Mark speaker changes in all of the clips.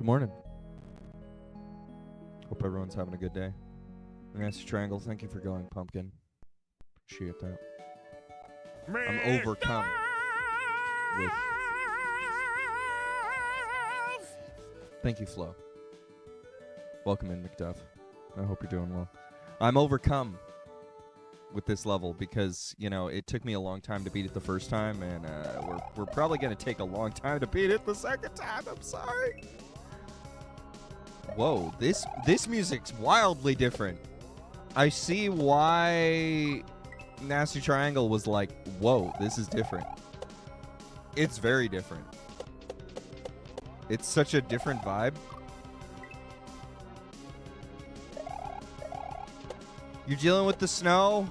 Speaker 1: Good morning. Hope everyone's having a good day. Nasty Triangle, thank you for going, Pumpkin. Appreciate that. I'm overcome with... Thank you, Flo. Welcome in, McDuff. I hope you're doing well. I'm overcome with this level because, you know, it took me a long time to beat it the first time, and we're probably going to take a long time to beat it the second time. I'm sorry. Whoa, this music's wildly different. I see why Nasty Triangle was like, whoa, this is different. It's very different. It's such a different vibe. You're dealing with the snow?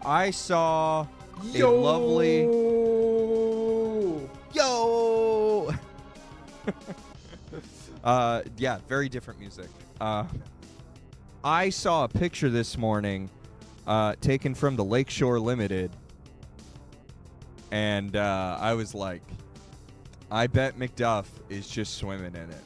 Speaker 1: I saw a lovely... Yo! Yeah, very different music. I saw a picture this morning taken from the Lakeshore Limited, and I was like, I bet McDuff is just swimming in it.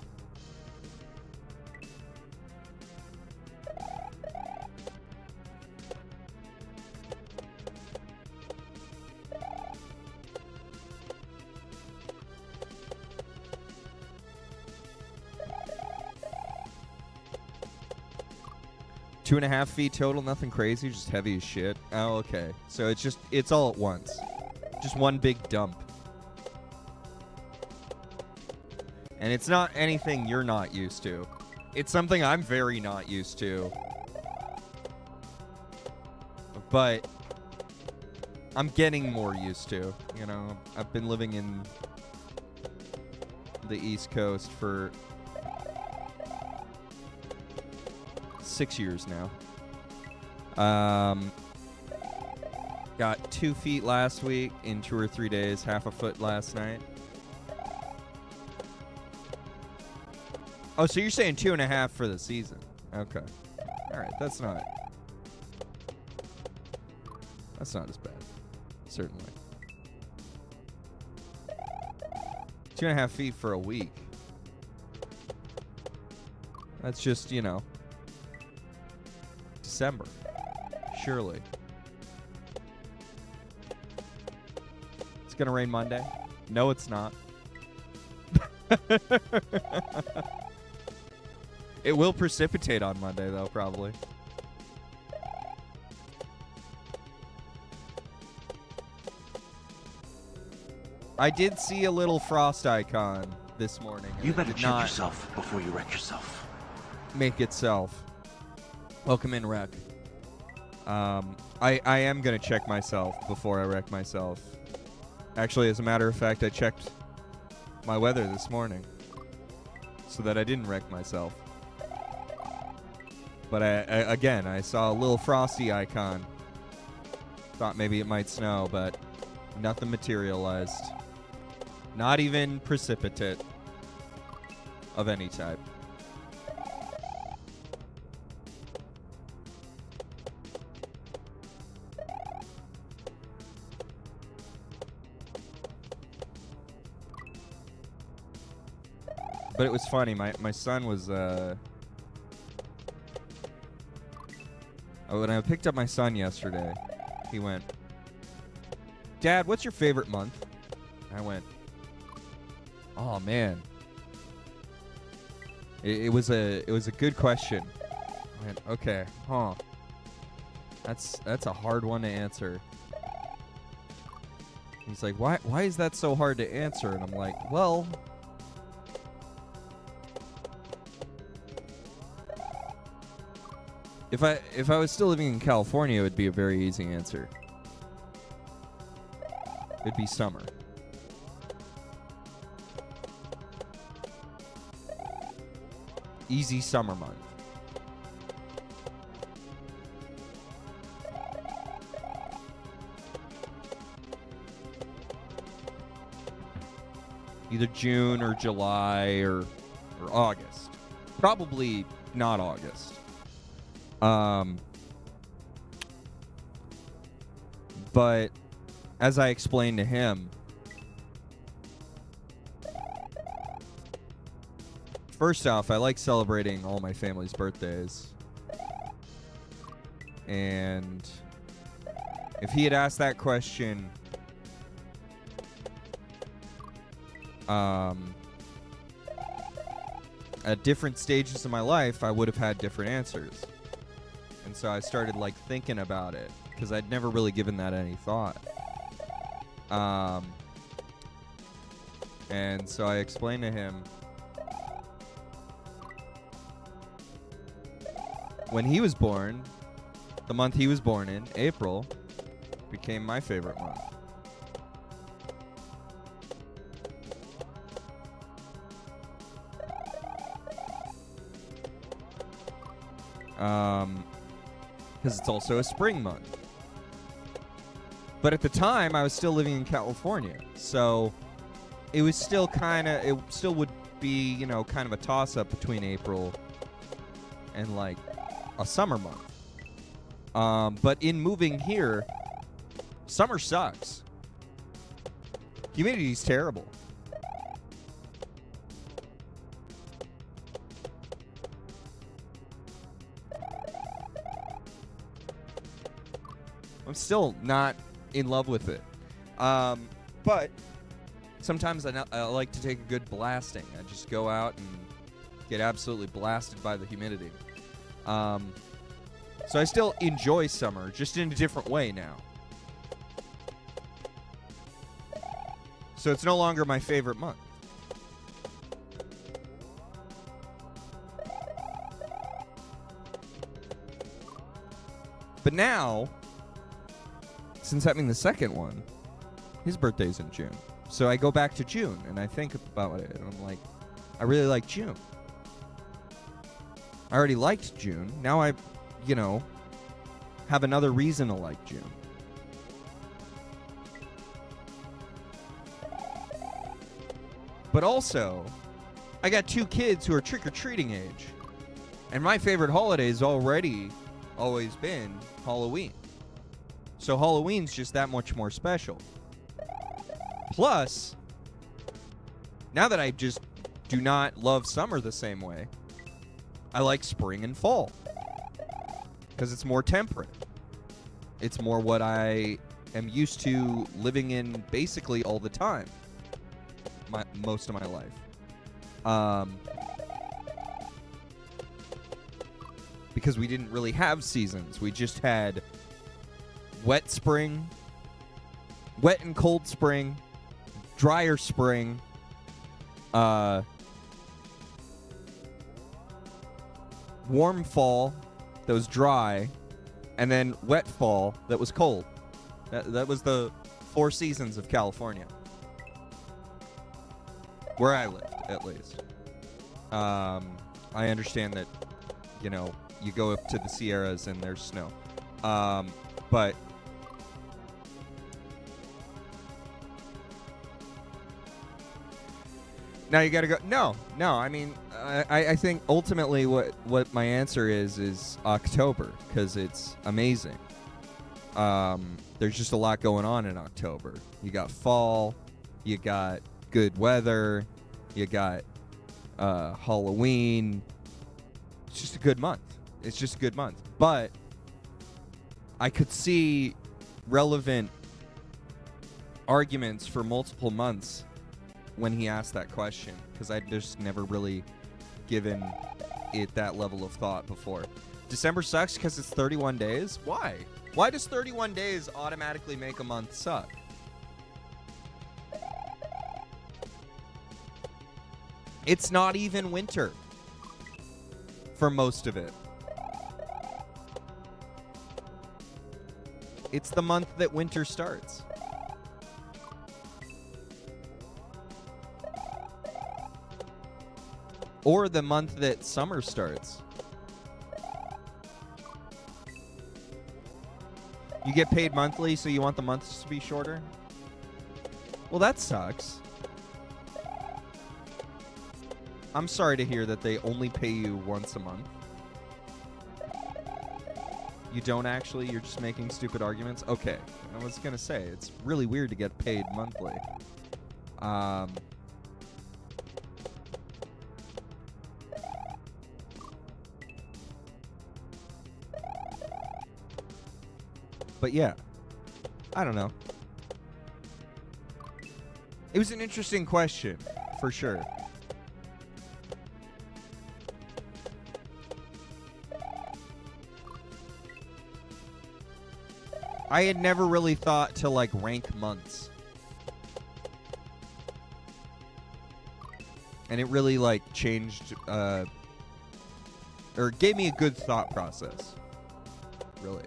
Speaker 1: Two and a half feet total, nothing crazy, just heavy as shit. Oh, okay. So it's all at once. Just one big dump. And it's not anything you're not used to. It's something I'm very not used to. But I'm getting more used to. You know, I've been living in the East Coast for 6 years now. Got 2 feet last week in 2 or 3 days, half a foot last night. Oh, so you're saying 2.5 for the season? Okay. All right, that's not as bad, certainly. 2.5 feet for a week. That's just, you know, December, surely. It's gonna rain Monday. No, it's not. It will precipitate on Monday, though, probably. I did see a little frost icon this morning.
Speaker 2: You better check yourself before you wreck yourself.
Speaker 1: Make itself. Welcome in, Wreck. I am going to check myself before I wreck myself. Actually, as a matter of fact, I checked my weather this morning so that I didn't wreck myself. But again, I saw a little frosty icon. Thought maybe it might snow, but nothing materialized. Not even precipitate of any type. But it was funny. My son was... when I picked up my son yesterday, he went, "Dad, what's your favorite month?" I went, "Oh man, it was a good question." I went, "Okay, huh? That's a hard one to answer." He's like, "Why is that so hard to answer?" And I'm like, "Well." If I was still living in California, it would be a very easy answer. It'd be summer. Easy summer month. Either June or July or August. Probably not August. But as I explained to him, First off, I like celebrating all my family's birthdays. And if he had asked that question at different stages of my life, I would have had different answers. And so I started like thinking about it because I'd never really given that any thought. And so I explained to him when he was born, the month he was born in, April, became my favorite month. Because it's also a spring month. But at the time, I was still living in California, so it was still it still would be, you know, kind of a toss-up between April and, like, a summer month. But in moving here, summer sucks. Humidity's terrible. I'm still not in love with it. But sometimes I like to take a good blasting. I just go out and get absolutely blasted by the humidity. So I still enjoy summer, just in a different way now. So it's no longer my favorite month. But now, since having the second one, his birthday's in June. So I go back to June and I think about it and I'm like, I really like June. I already liked June. Now I, you know, have another reason to like June. But also, I got 2 kids who are trick-or-treating age. And my favorite holiday has always been Halloween. So Halloween's just that much more special. Plus, now that I just do not love summer the same way, I like spring and fall. Because it's more temperate. It's more what I am used to living in basically all the time. Most of my life. Because we didn't really have seasons. We just had wet spring, wet and cold spring, drier spring, warm fall that was dry, and then wet fall that was cold. That was the 4 seasons of California. Where I lived, at least. I understand that, you know, you go up to the Sierras and there's snow. But now you gotta go. No. I mean, I think ultimately what my answer is October, because it's amazing. There's just a lot going on in October. You got fall, you got good weather, you got Halloween. It's just a good month. But I could see relevant arguments for multiple months when he asked that question, because I'd just never really given it that level of thought before. December sucks because it's 31 days? Why? Why does 31 days automatically make a month suck? It's not even winter for most of it. It's the month that winter starts. Or the month that summer starts. You get paid monthly, so you want the months to be shorter? Well, that sucks. I'm sorry to hear that they only pay you once a month. You don't actually? You're just making stupid arguments? Okay. I was going to say, it's really weird to get paid monthly. But yeah, I don't know. It was an interesting question, for sure. I had never really thought to like rank months. And it really like changed or gave me a good thought process. Really.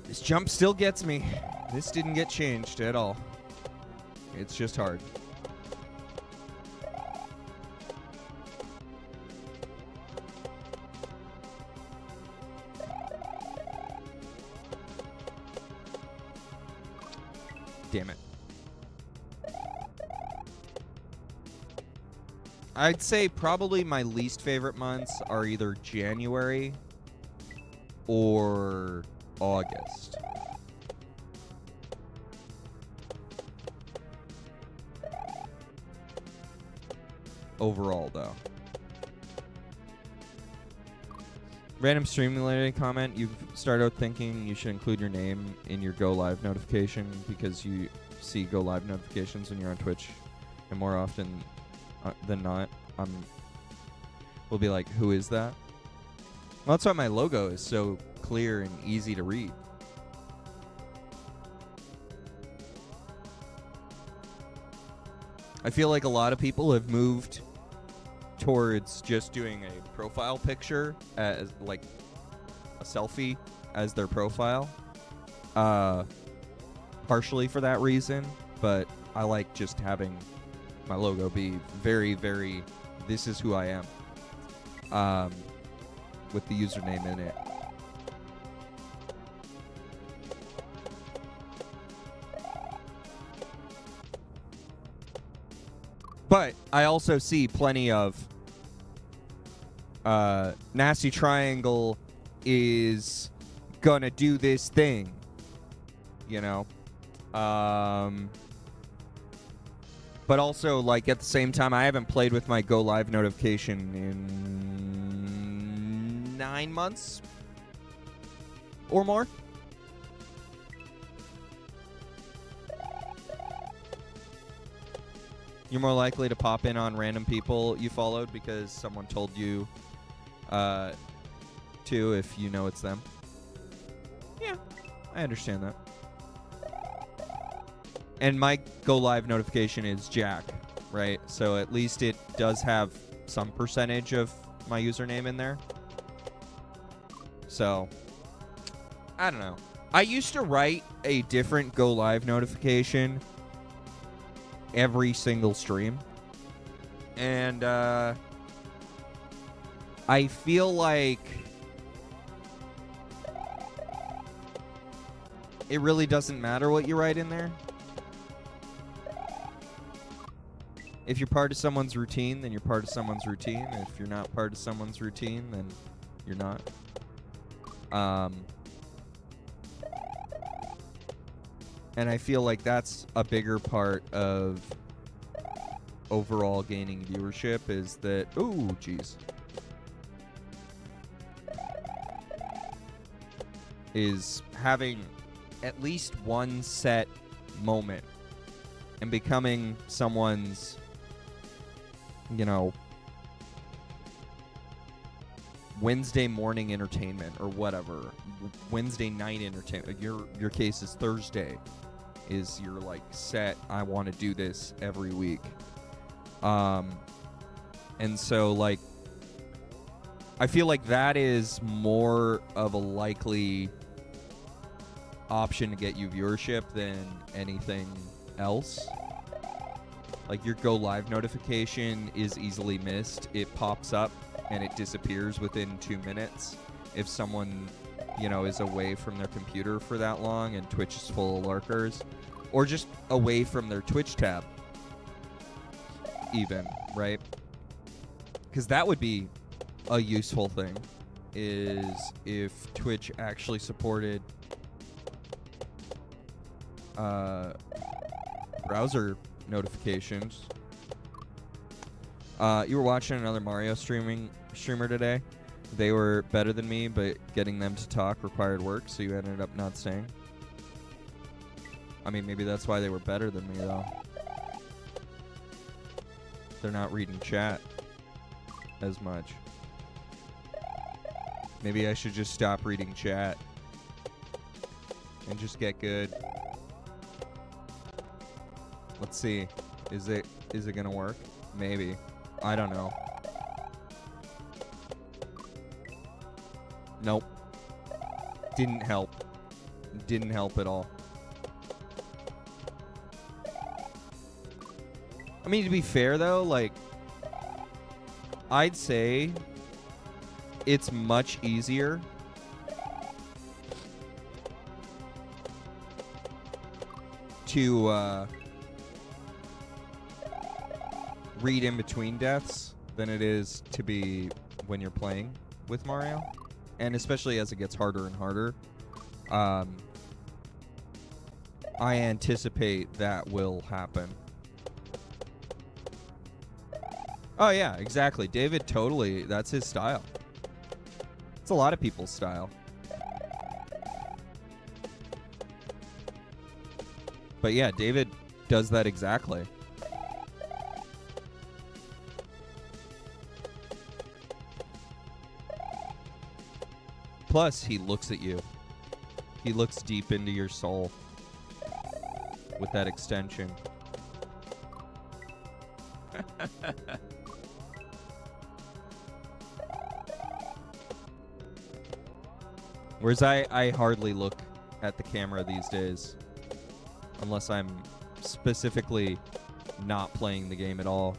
Speaker 1: This jump still gets me. This didn't get changed at all. It's just hard. Damn it. I'd say probably my least favorite months are either January or August. Overall, though. Random stream-related comment. You've started out thinking you should include your name in your Go Live notification because you see Go Live notifications when you're on Twitch, and more often than not, we'll be like, "Who is that?" Well, that's why my logo is so clear and easy to read. I feel like a lot of people have moved towards just doing a profile picture as like a selfie as their profile. Partially for that reason, but I like just having my logo be very, very, this is who I am. With the username in it. But I also see plenty of Nasty Triangle is gonna do this thing, you know. But also, like, at the same time, I haven't played with my Go Live notification in 9 months or more. You're more likely to pop in on random people you followed because someone told you to if you know it's them. Yeah, I understand that. And my Go Live notification is Jack, right? So at least it does have some percentage of my username in there. So, I don't know. I used to write a different Go Live notification every single stream. And I feel like it really doesn't matter what you write in there. If you're part of someone's routine, then you're part of someone's routine. If you're not part of someone's routine, then you're not. And I feel like that's a bigger part of overall gaining viewership is that... Ooh, jeez. Is having at least one set moment and becoming someone's, you know, Wednesday morning entertainment or whatever. Wednesday night entertainment. Your case is Thursday. Is your like set, I want to do this every week. And so like I feel like that is more of a likely option to get you viewership than anything else. Like your Go Live notification is easily missed. It pops up and it disappears within 2 minutes if someone, you know, is away from their computer for that long and Twitch is full of lurkers, or just away from their Twitch tab even, right? Because that would be a useful thing, is if Twitch actually supported browser notifications. You were watching another Mario streamer today. They were better than me, but getting them to talk required work, so you ended up not staying. I mean, maybe that's why they were better than me, though. They're not reading chat as much. Maybe I should just stop reading chat and just get good. Let's see. Is it gonna work? Maybe. I don't know. Nope. Didn't help. Didn't help at all. I mean, to be fair, though, like, I'd say it's much easier to read in between deaths than it is to be when you're playing with Mario. And especially as it gets harder and harder, I anticipate that will happen. Oh, yeah, exactly. David, totally. That's his style. It's a lot of people's style. But yeah, David does that exactly. Plus, he looks at you. He looks deep into your soul with that extension. Whereas I hardly look at the camera these days. Unless I'm specifically not playing the game at all.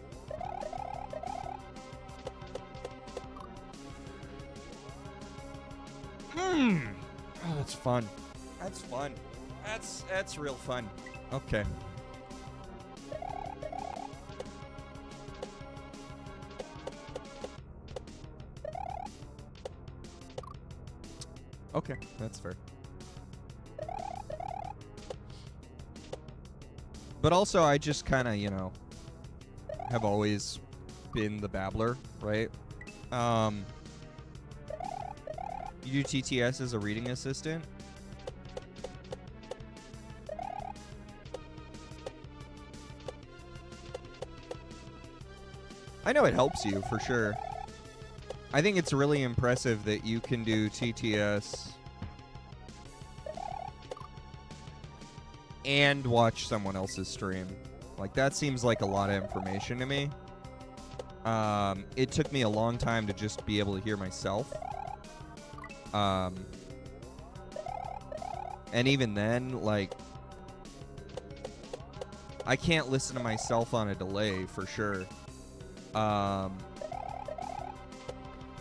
Speaker 1: Oh, that's fun. That's fun. That's real fun. Okay. Okay, that's fair. But also, I just kind of, you know, have always been the babbler, right? You do TTS as a reading assistant? I know it helps you, for sure. I think it's really impressive that you can do TTS and watch someone else's stream. Like, that seems like a lot of information to me. It took me a long time to just be able to hear myself. And even then, like, I can't listen to myself on a delay, for sure.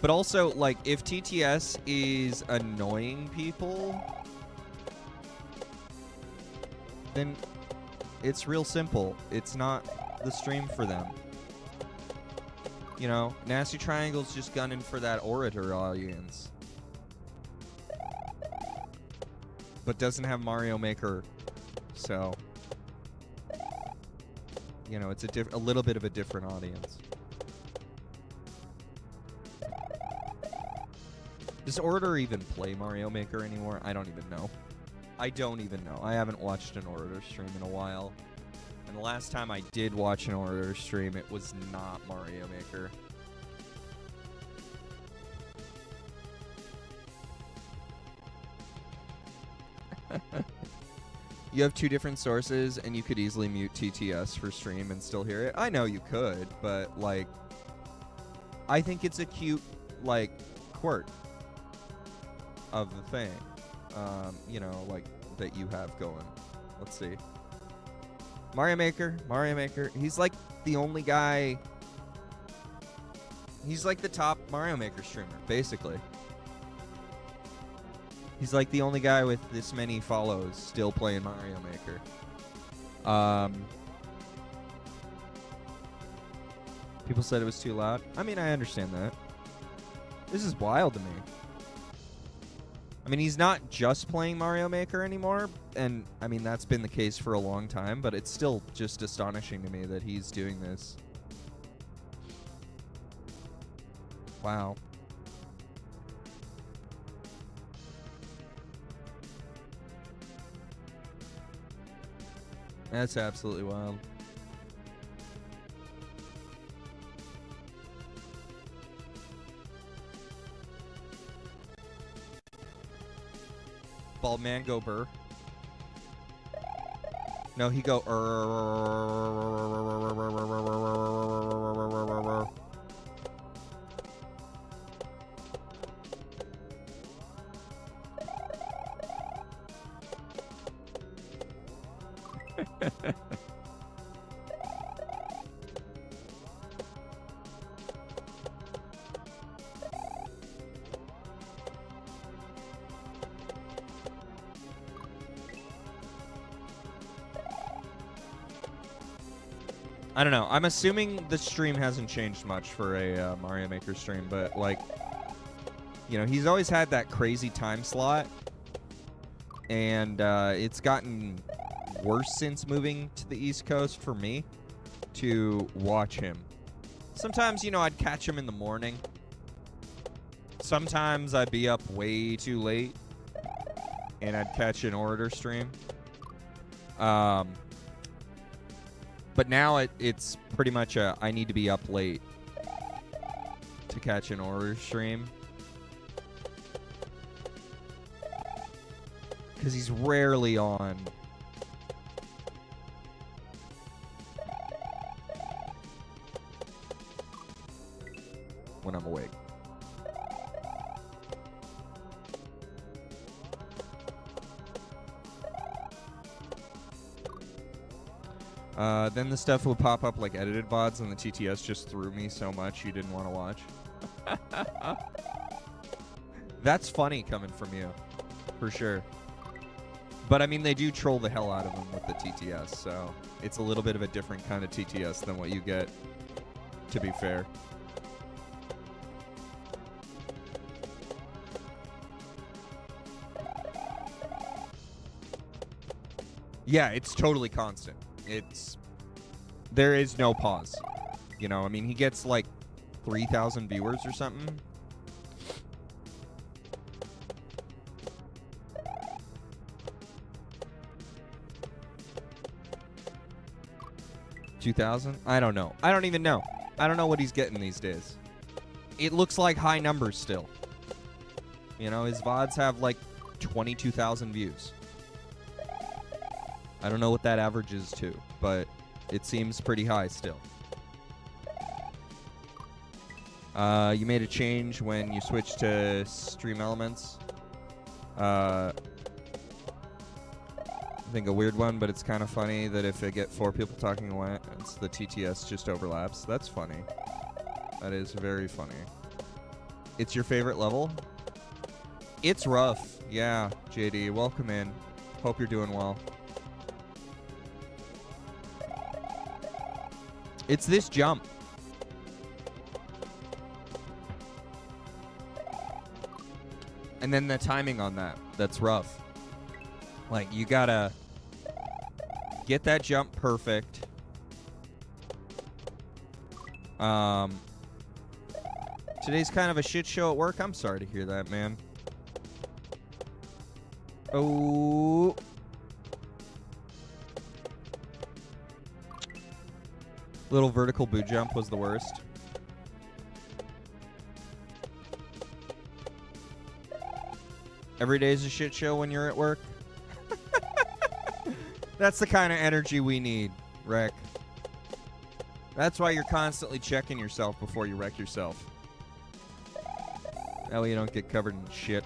Speaker 1: But also, like, if TTS is annoying people, then it's real simple. It's not the stream for them. You know, Nasty Triangle's just gunning for that orator audience. But doesn't have Mario Maker, so, you know, it's a little bit of a different audience. Does Orator even play Mario Maker anymore? I don't even know. I don't even know. I haven't watched an Orator stream in a while. And the last time I did watch an Orator stream, it was not Mario Maker. You have two different sources, and you could easily mute TTS for stream and still hear it. I know you could, but, like, I think it's a cute, like, quirk of the thing, you know, like, that you have going. Let's see. Mario Maker. He's like the only guy. He's like the top Mario Maker streamer, basically. He's like the only guy with this many follows still playing Mario Maker. People said it was too loud. I mean, I understand that. This is wild to me. I mean, he's not just playing Mario Maker anymore, and I mean, that's been the case for a long time, but it's still just astonishing to me that he's doing this. Wow. That's absolutely wild. Bald man go burr. No, he go I don't know. I'm assuming the stream hasn't changed much for a Mario Maker stream, but like, you know, he's always had that crazy time slot, and it's gotten worse since moving to the East Coast for me to watch him. Sometimes, you know, I'd catch him in the morning. Sometimes I'd be up way too late, and I'd catch an Orator stream. But now it's pretty much I need to be up late to catch an Orator stream. Because he's rarely on. When I'm awake. Then the stuff would pop up like edited VODs, and the TTS just threw me so much you didn't want to watch. That's funny coming from you, for sure. But I mean, they do troll the hell out of them with the TTS, so it's a little bit of a different kind of TTS than what you get, to be fair. Yeah, it's totally constant. There is no pause. You know, I mean, he gets like 3,000 viewers or something. $2,000? I don't know. I don't even know. I don't know what he's getting these days. It looks like high numbers still. You know, his VODs have like 22,000 views. I don't know what that average is too, but it seems pretty high still. You made a change when you switched to Stream Elements. I think a weird one, but it's kind of funny that if I get 4 people talking away, it's the TTS just overlaps. That's funny. That is very funny. It's your favorite level? It's rough. Yeah, JD, welcome in. Hope you're doing well. It's this jump. And then the timing on that. That's rough. Like, you gotta get that jump perfect. Today's kind of a shit show at work. I'm sorry to hear that, man. Oh. Little vertical boot jump was the worst. Every day's a shit show when you're at work. That's the kind of energy we need, Rek. That's why you're constantly checking yourself before you wreck yourself. That way you don't get covered in shit.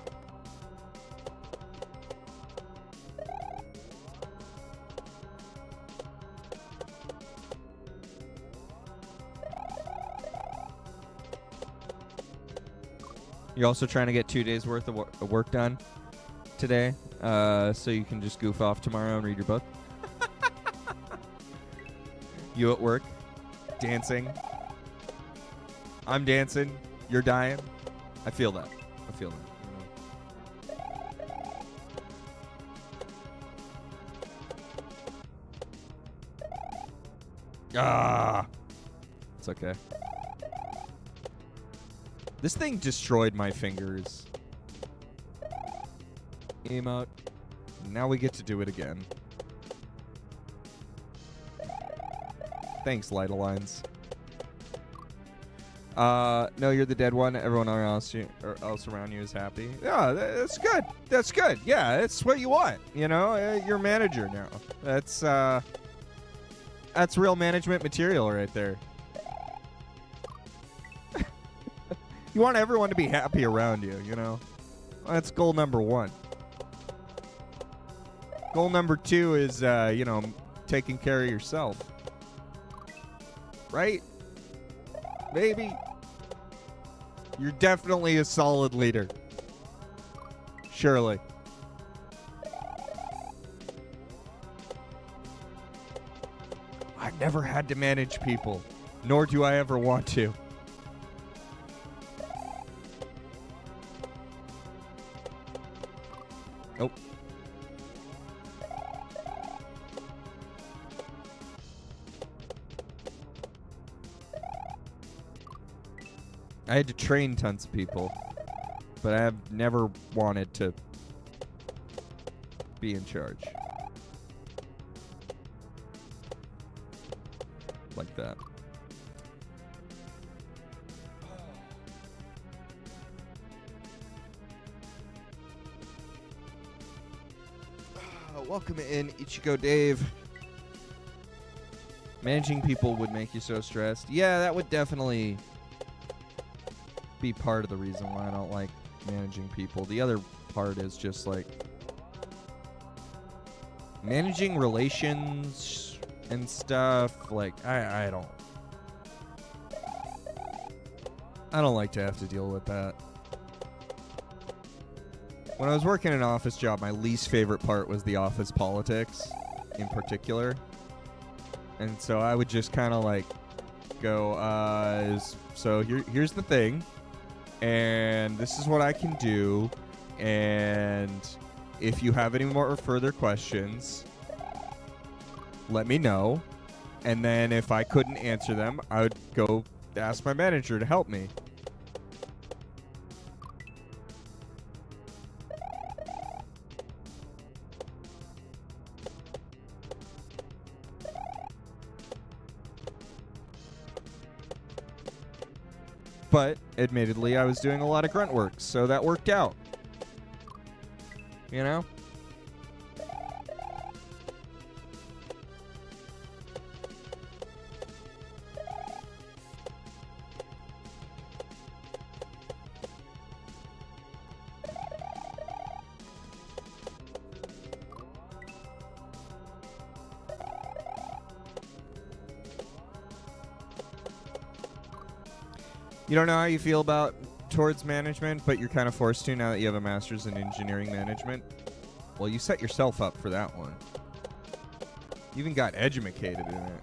Speaker 1: You're also trying to get 2 days worth of work done today, so you can just goof off tomorrow and read your book. You at work, dancing. I'm dancing. You're dying. I feel that. I feel that. Ah. It's okay. This thing destroyed my fingers. Emote. Now we get to do it again. Thanks, Light Alliance. No, you're the dead one. Everyone else around you is happy. Yeah, that's good. That's good. Yeah, that's what you want. You know, you're manager now. That's real management material right there. You want everyone to be happy around you, you know? That's goal number 1. Goal number 2 is, you know, taking care of yourself. Right? Maybe. You're definitely a solid leader. Surely. I've never had to manage people, nor do I ever want to. Nope. I had to train tons of people, but I have never wanted to be in charge. Like that. Welcome in, Ichigo Dave. Managing people would make you so stressed. Yeah, that would definitely be part of the reason why I don't like managing people. The other part is just like managing relations and stuff. Like I don't like to have to deal with that. When I was working an office job, my least favorite part was the office politics in particular. And so I would just kind of like go, so here's the thing, and this is what I can do, and if you have any more further questions, let me know. And then if I couldn't answer them, I would go ask my manager to help me. But, admittedly, I was doing a lot of grunt work, so that worked out. You know? You don't know how you feel towards management, but you're kind of forced to now that you have a master's in engineering management. Well, you set yourself up for that one. You even got educated in it.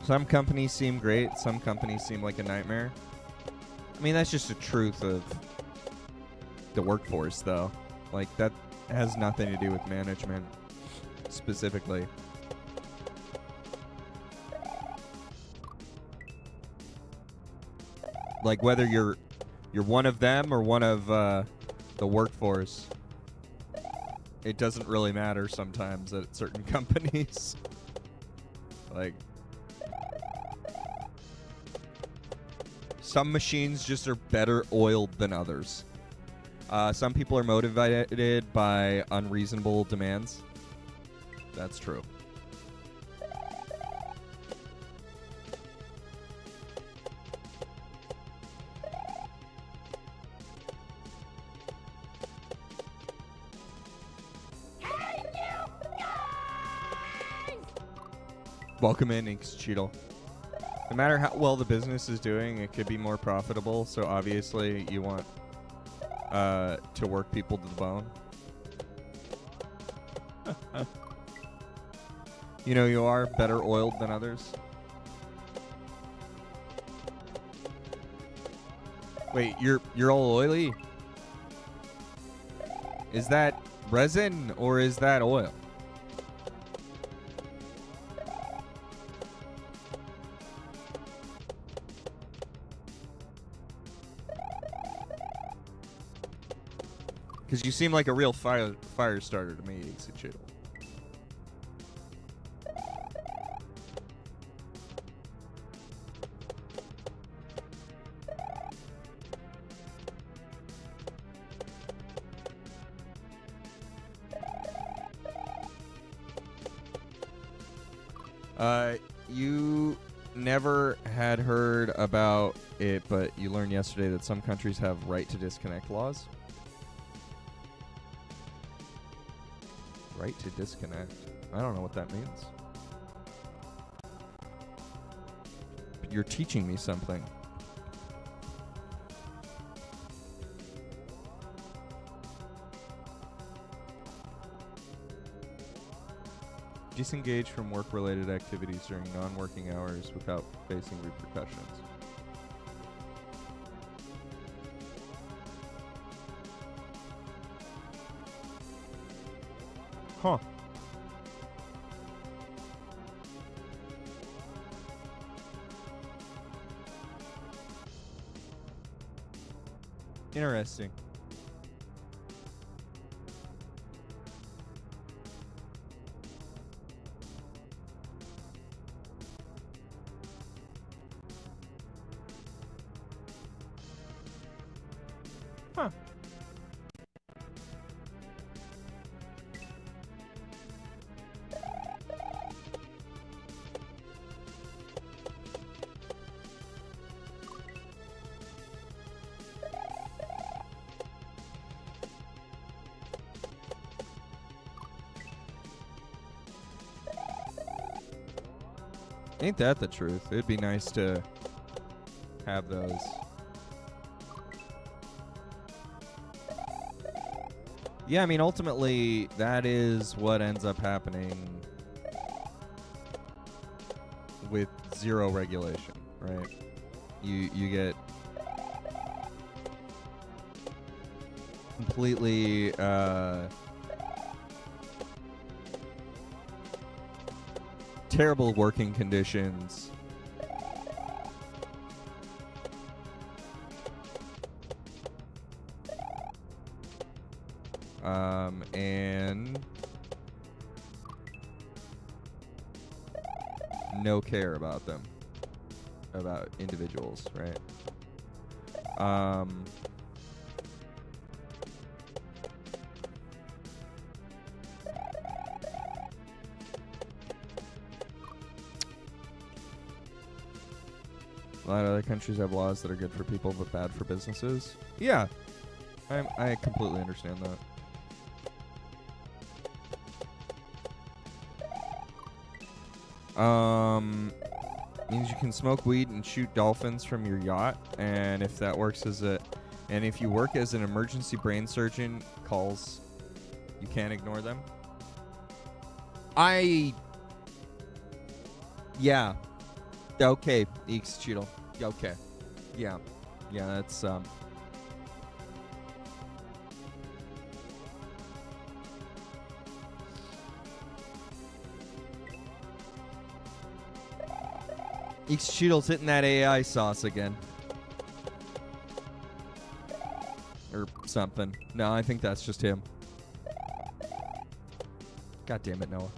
Speaker 1: Some companies seem great. Some companies seem like a nightmare. I mean, that's just the truth of the workforce, though. Like, that has nothing to do with management specifically. Like, whether you're one of them or one of the workforce, it doesn't really matter sometimes at certain companies. Like, some machines just are better oiled than others. Some people are motivated by unreasonable demands. That's true. Welcome in, Inks Cheetle. No matter how well the business is doing, it could be more profitable, so obviously you want to work people to the bone. You know you are better oiled than others. Wait, you're all oily? Is that resin or is that oil? Because you seem like a real fire starter to me, Ixichitl. You never had heard about it, but you learned yesterday that some countries have right to disconnect laws. Right to disconnect. I don't know what that means. But you're teaching me something. Disengage from work-related activities during non-working hours without facing repercussions. Huh. Interesting. Huh. Ain't that the truth? It'd be nice to have those. Yeah, I mean, ultimately, that is what ends up happening with zero regulation, right? You get completely terrible working conditions. And no care about them, about individuals, right? A lot of other countries have laws that are good for people but bad for businesses. Yeah, I completely understand that. Means you can smoke weed and shoot dolphins from your yacht, and if that works and if you work as an emergency brain surgeon, calls, you can't ignore them. Yeah. Okay, Ixichitl. Okay. Yeah. Yeah, that's, Ixichitl's hitting that AI sauce again. Or something. No, I think that's just him. God damn it, Noah.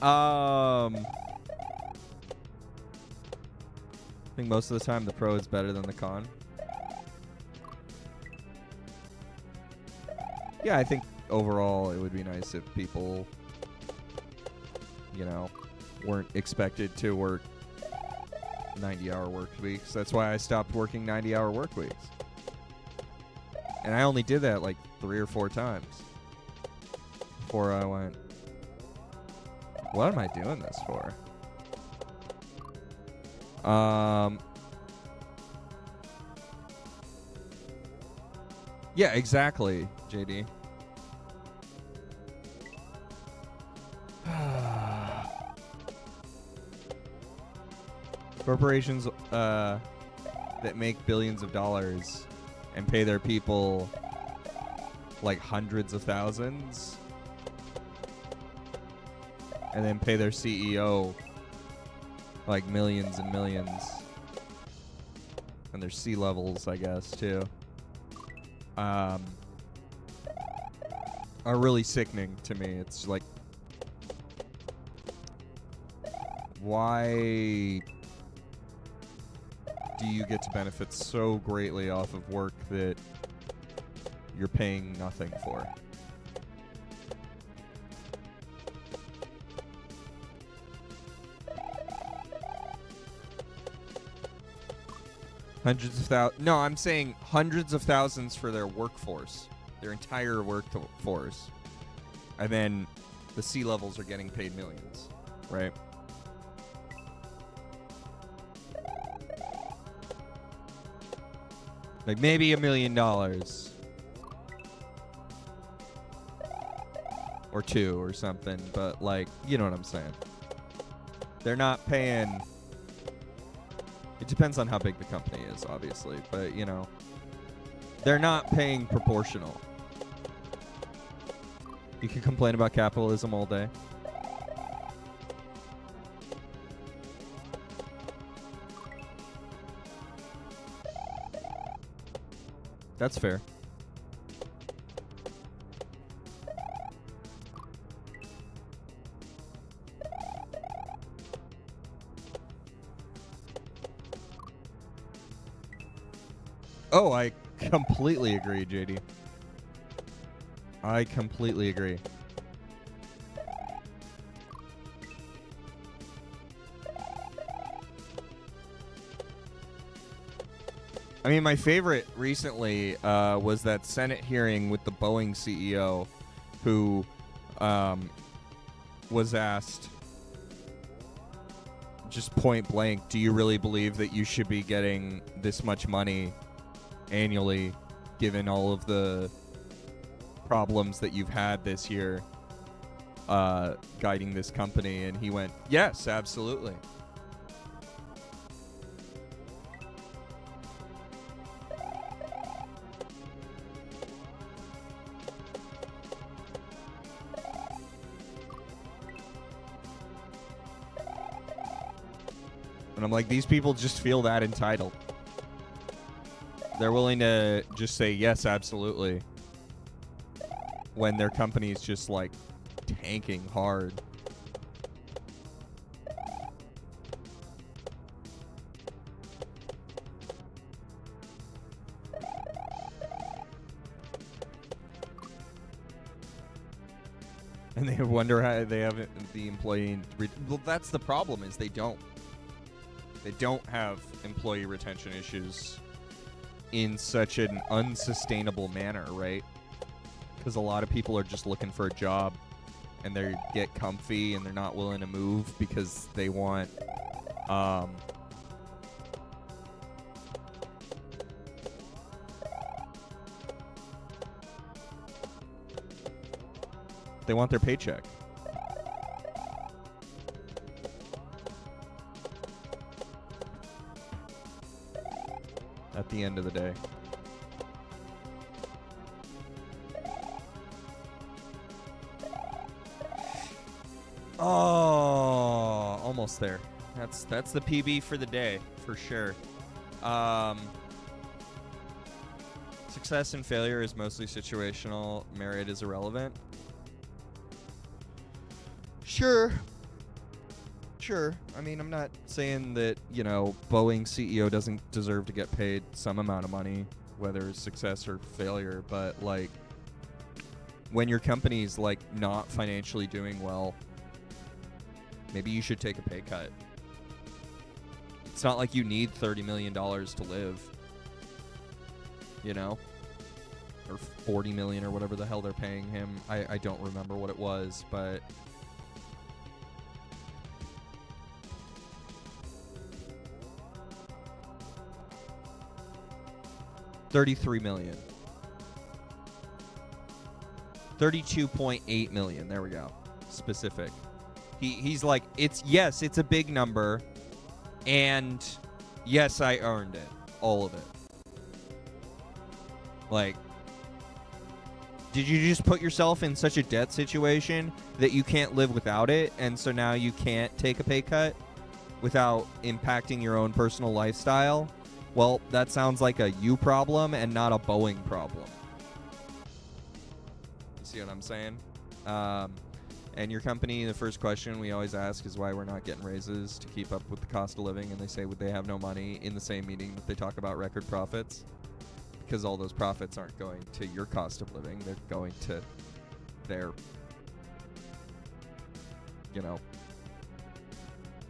Speaker 1: I think most of the time the pro is better than the con. Yeah, I think overall it would be nice if people, you know, weren't expected to work 90-hour work weeks. That's why I stopped working 90-hour work weeks. And I only did that like 3 or 4 times before I went, what am I doing this for? Yeah, exactly, JD. Corporations that make billions of dollars and pay their people like hundreds of thousands, and then pay their CEO like millions and millions. and there's sea levels, I guess, too, are really sickening to me. It's like, why do you get to benefit so greatly off of work that you're paying nothing for? Hundreds of thousands. No, I'm saying hundreds of thousands for their workforce, their entire workforce. And then the sea levels are getting paid millions, right? Like maybe $1 million. Or two or something, but like, you know what I'm saying. They're not paying. It depends on how big the company is, obviously, but you know, they're not paying proportional. You can complain about capitalism all day. That's fair. Oh, I completely agree, JD. I completely agree. I mean, my favorite recently was that Senate hearing with the Boeing CEO who was asked just point blank, do you really believe that you should be getting this much money annually given all of the problems that you've had this year guiding this company? And he went, yes, absolutely. And I'm like, these people just feel that entitled. They're willing to just say, yes, absolutely, when their company's just, like, tanking hard. And they wonder how they haven't, the employee... Well, that's the problem, is they don't. They don't have employee retention issues in such an unsustainable manner, right? Because a lot of people are just looking for a job and they get comfy and they're not willing to move because they want they want their paycheck. At the end of the day. Oh, almost there. That's the PB for the day, for sure. Success and failure is mostly situational. Merit is irrelevant. Sure. Sure. I mean, I'm not saying that, you know, Boeing CEO doesn't deserve to get paid some amount of money, whether it's success or failure, but, like, when your company's, like, not financially doing well, maybe you should take a pay cut. It's not like you need $30 million to live, you know? Or $40 million or whatever the hell they're paying him. I don't remember what it was, but... $33 million. $32.8 million. There we go. Specific. He's like, it's a big number, and yes, I earned it. All of it. Like, did you just put yourself in such a debt situation that you can't live without it, and so now you can't take a pay cut without impacting your own personal lifestyle? Well, that sounds like a you problem and not a Boeing problem. You see what I'm saying? And your company, the first question we always ask is why we're not getting raises to keep up with the cost of living, and they say they have no money in the same meeting that they talk about record profits, because all those profits aren't going to your cost of living, they're going to their,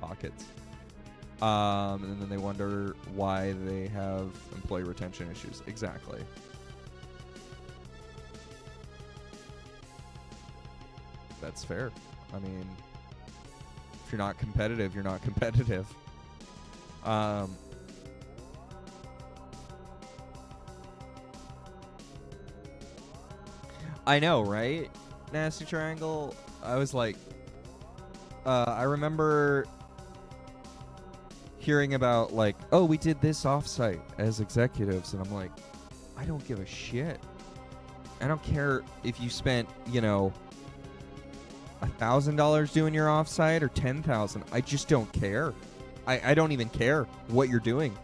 Speaker 1: pockets. And then they wonder why they have employee retention issues. Exactly. That's fair. I mean, if you're not competitive, you're not competitive. I know, right? Nasty Triangle. I was like, I remember hearing about, like, oh, we did this offsite as executives, and I'm like, I don't give a shit. I don't care if you spent, $1,000 doing your offsite or $10,000. I just don't care. I don't even care what you're doing.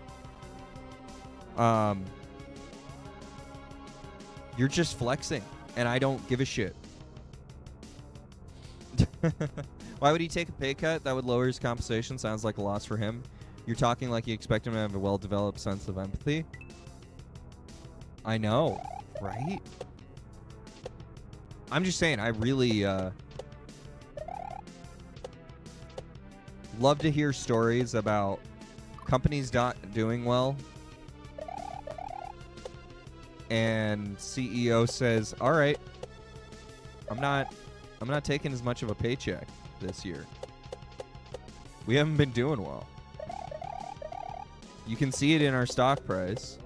Speaker 1: You're just flexing, and I don't give a shit. Why would he take a pay cut? That would lower his compensation. Sounds like a loss for him. You're talking like you expect him to have a well-developed sense of empathy. I know, right? I'm just saying, I really love to hear stories about companies not doing well, and CEO says, all right, I'm not taking as much of a paycheck this year. We haven't been doing well. You can see it in our stock price.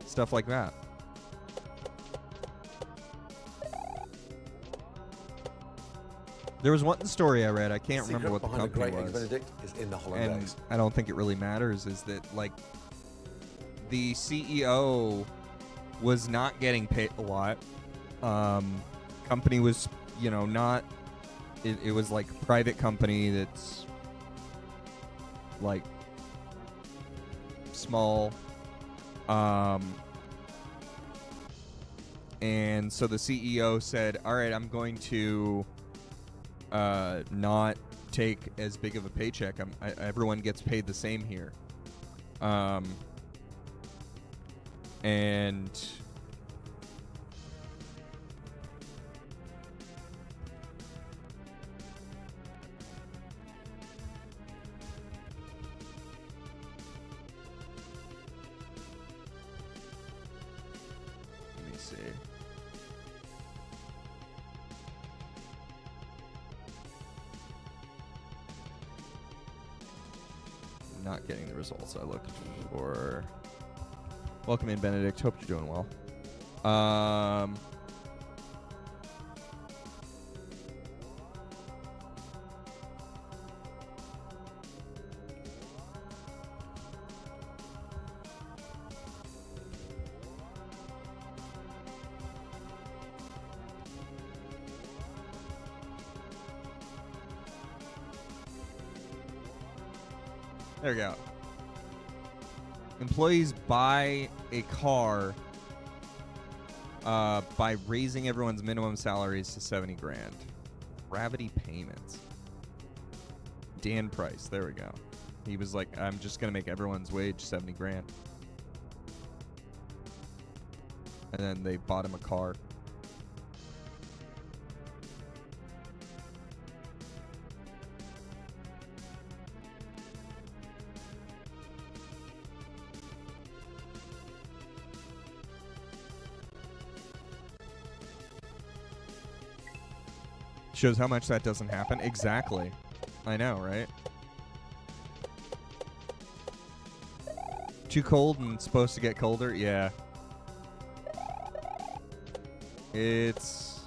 Speaker 1: Stuff like that. There was one story I read. I can't remember what the company was.
Speaker 3: Benedict is in the
Speaker 1: and I don't think it really matters. Is that, like, the CEO was not getting paid a lot. Company was, not. It was like a private company that's like small. And so the CEO said, all right, I'm going to not take as big of a paycheck. Everyone gets paid the same here. And let me see. Not getting the results I looked for. Welcome in, Benedict. Hope you're doing well. There we go. Employees buy a car by raising everyone's minimum salaries to 70 grand. Gravity payments. Dan Price. There we go. He was like, I'm just going to make everyone's wage 70 grand. And then they bought him a car. Shows how much that doesn't happen. Exactly. I know, right? Too cold and supposed to get colder? Yeah. It's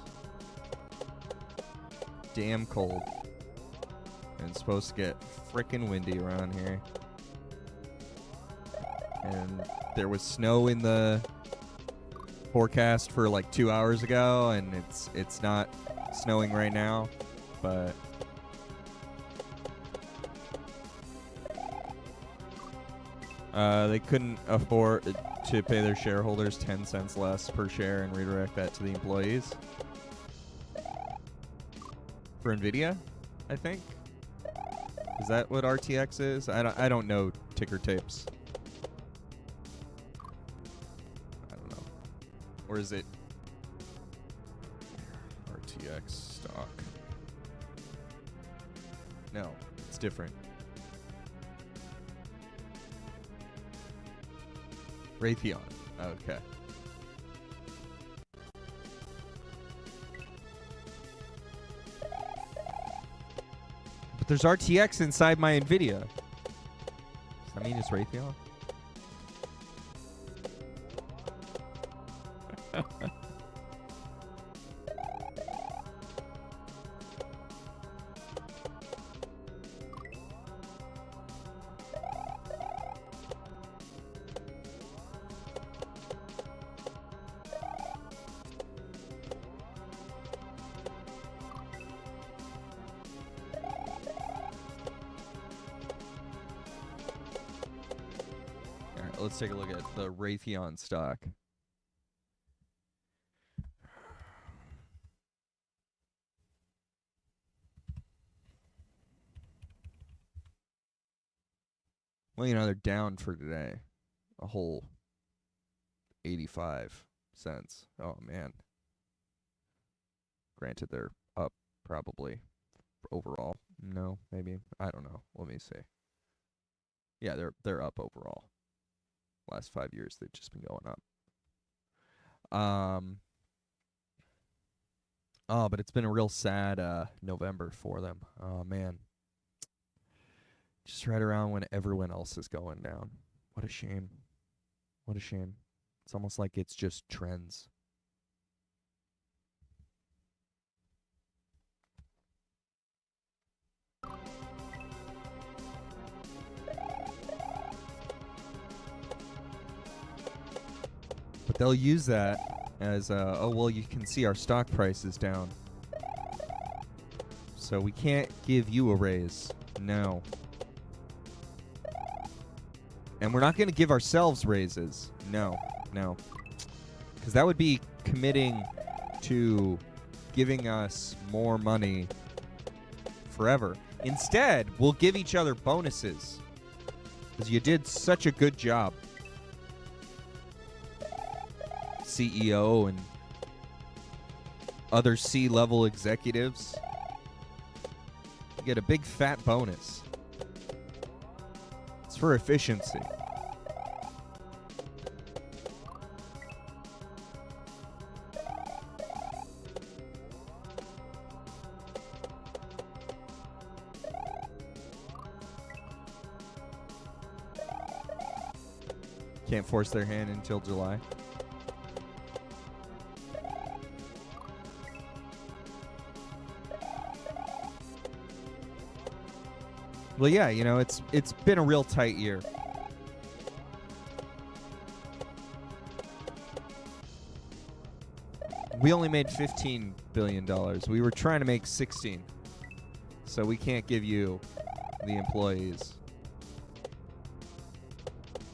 Speaker 1: damn cold. And it's supposed to get frickin' windy around here. And there was snow in the forecast for like 2 hours ago, and it's not snowing right now, but They couldn't afford to pay their shareholders 10 cents less per share and redirect that to the employees. For NVIDIA, I think. Is that what RTX is? I don't know ticker tapes. I don't know. Or is it RTX stock? No, it's different. Raytheon. Okay. But there's RTX inside my NVIDIA. Does that mean it's Raytheon? Let's take a look at the Raytheon stock. Well, you know, they're down for today. A whole 85 cents. Oh, man. Granted, they're up probably overall. No, maybe. I don't know. Let me see. Yeah, they're up overall. Last 5 years, they've just been going up. Oh, but it's been a real sad November for them. Oh, man. Just right around when everyone else is going down. What a shame. What a shame. It's almost like it's just trends. But they'll use that as, oh, well, you can see our stock price is down. So we can't give you a raise. No. And we're not going to give ourselves raises. No, no. Because that would be committing to giving us more money forever. Instead, we'll give each other bonuses. Because you did such a good job. CEO and other C-level executives. You get a big fat bonus. It's for efficiency. Can't force their hand until July. Well, yeah, you know, it's been a real tight year. We only made $15 billion. We were trying to make 16. So we can't give you, the employees,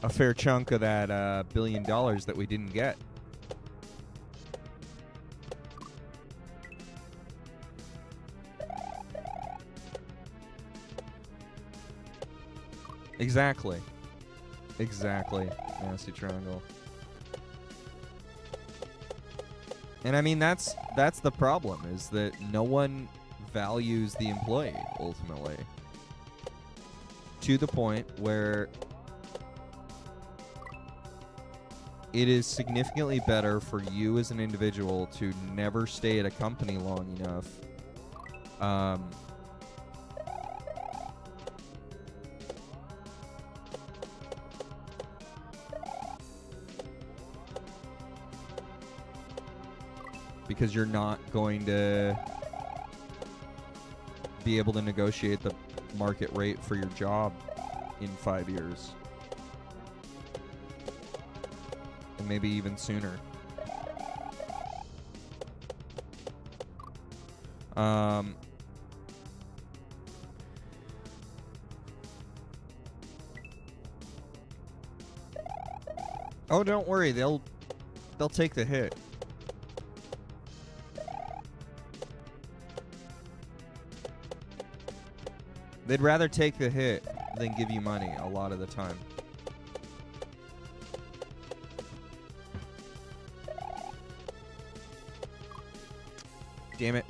Speaker 1: a fair chunk of that $1 billion that we didn't get. Exactly. Exactly. Nasty triangle. And I mean, that's the problem, is that no one values the employee, ultimately. To the point where it is significantly better for you as an individual to never stay at a company long enough. Because you're not going to be able to negotiate the market rate for your job in 5 years. And maybe even sooner. Oh, don't worry. They'll take the hit. They'd rather take the hit than give you money a lot of the time. Damn it.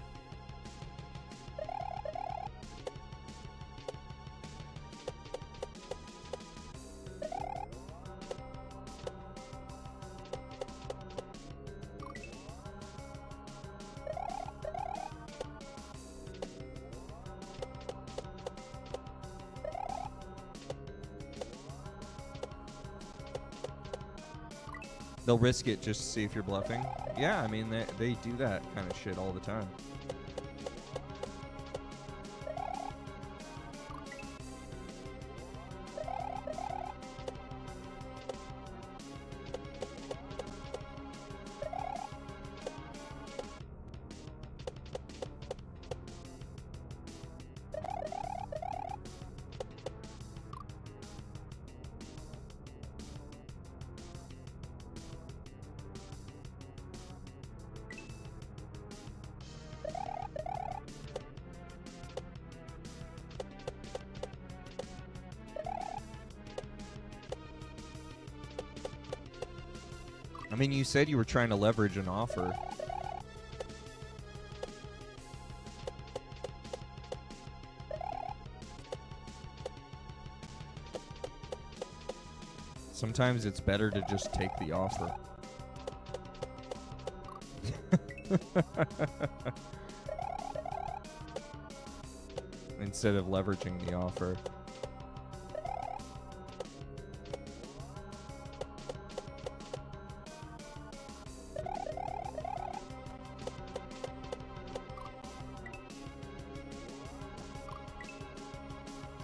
Speaker 1: They'll risk it just to see if you're bluffing. Yeah, I mean, they do that kind of shit all the time. I mean, you said you were trying to leverage an offer. Sometimes it's better to just take the offer. Instead of leveraging the offer.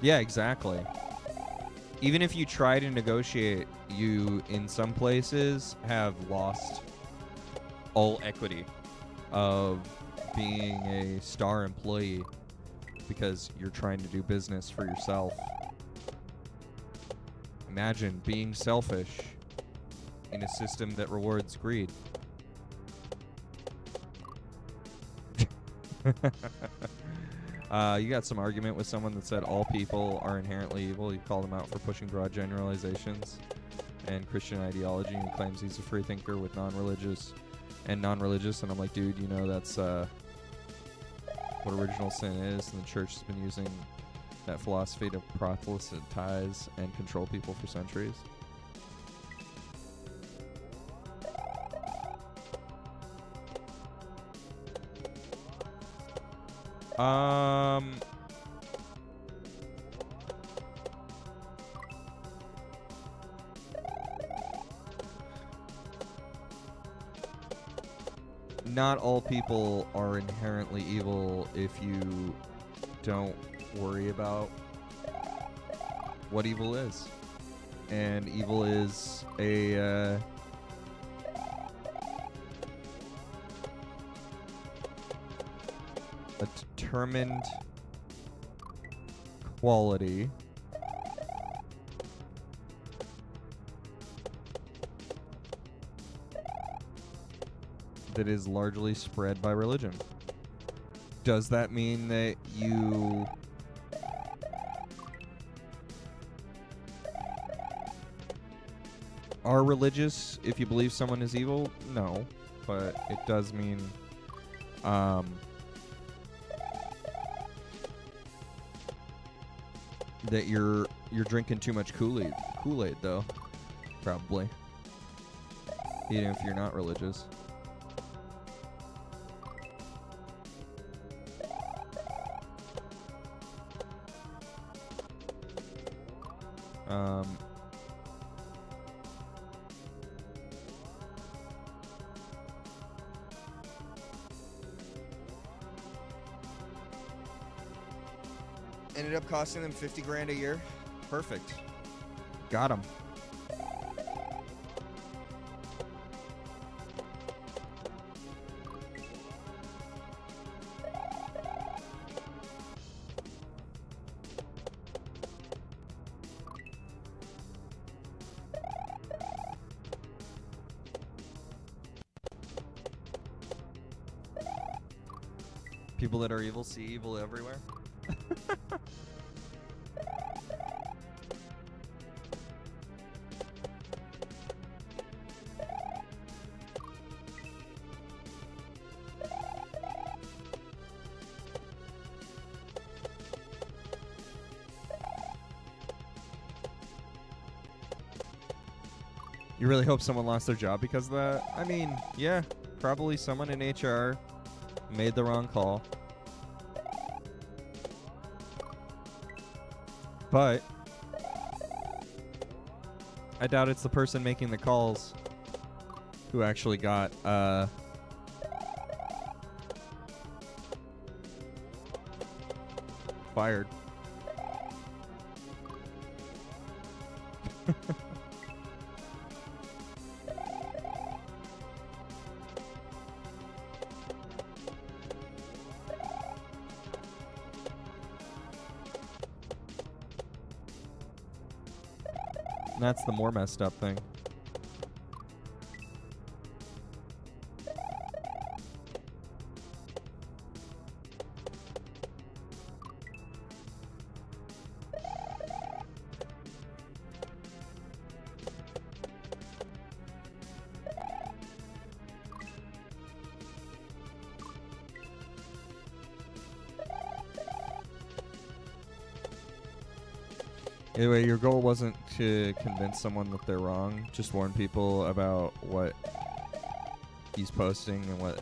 Speaker 1: Yeah, exactly. Even if you try to negotiate, you, in some places, have lost all equity of being a star employee because you're trying to do business for yourself. Imagine being selfish in a system that rewards greed. You got some argument with someone that said all people are inherently evil. You called him out for pushing broad generalizations and Christian ideology, and he claims he's a free thinker with non-religious. And I'm like, dude, you know that's what original sin is, and the church has been using that philosophy to proselytize and control people for centuries. Not all people are inherently evil if you don't worry about what evil is. And evil is a determined quality that is largely spread by religion. Does that mean that you are religious if you believe someone is evil? No, but it does mean that you're drinking too much Kool-Aid though, probably, even if you're not religious. Ended up costing them 50 grand a year. Perfect. Got them. People that are evil see evil everywhere. You really hope someone lost their job because of that? I mean, yeah, probably someone in HR made the wrong call. But I doubt it's the person making the calls who actually got fired. That's the more messed up thing. Anyway, your goal wasn't to convince someone that they're wrong, just warn people about what he's posting and what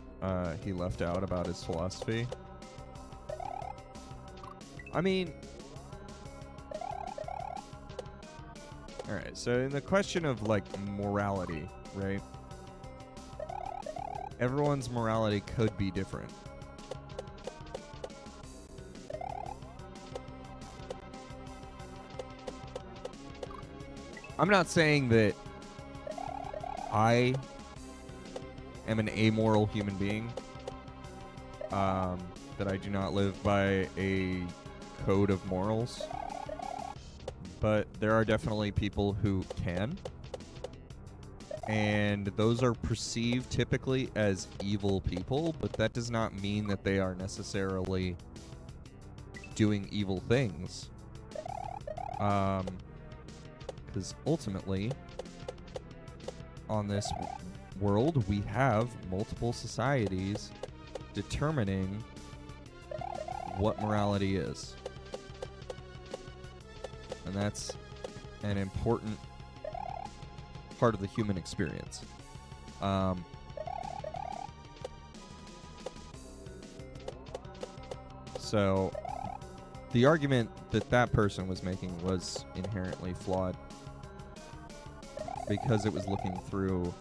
Speaker 1: he left out about his philosophy. I mean, alright, so in the question of, like, morality, right? Everyone's morality could be different. I'm not saying that I am an amoral human being, that I do not live by a code of morals, but there are definitely people who can, and those are perceived typically as evil people, but that does not mean that they are necessarily doing evil things. Because ultimately, on this world, we have multiple societies determining what morality is. And that's an important part of the human experience. So, the argument that that person was making was inherently flawed, because it was looking through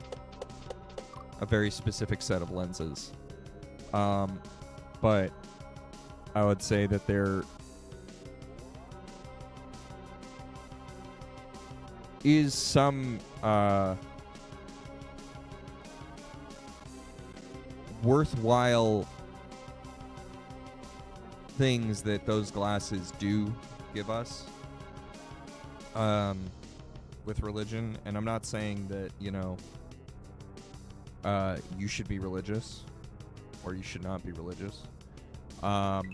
Speaker 1: a very specific set of lenses. But I would say that there is some worthwhile things that those glasses do give us. With religion, and I'm not saying that, you know, you should be religious or you should not be religious, but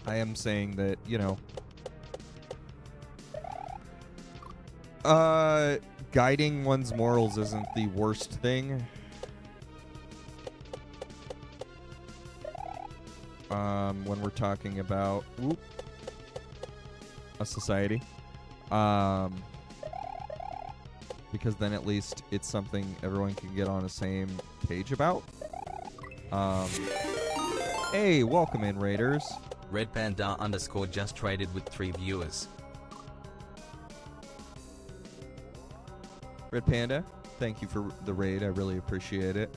Speaker 1: I am saying that, you know, guiding one's morals isn't the worst thing. When we're talking about a society, because then at least it's something everyone can get on the same page about. Hey, welcome in, Raiders.
Speaker 3: Red Panda _ just traded with 3 viewers.
Speaker 1: Red Panda, thank you for the raid. I really appreciate it.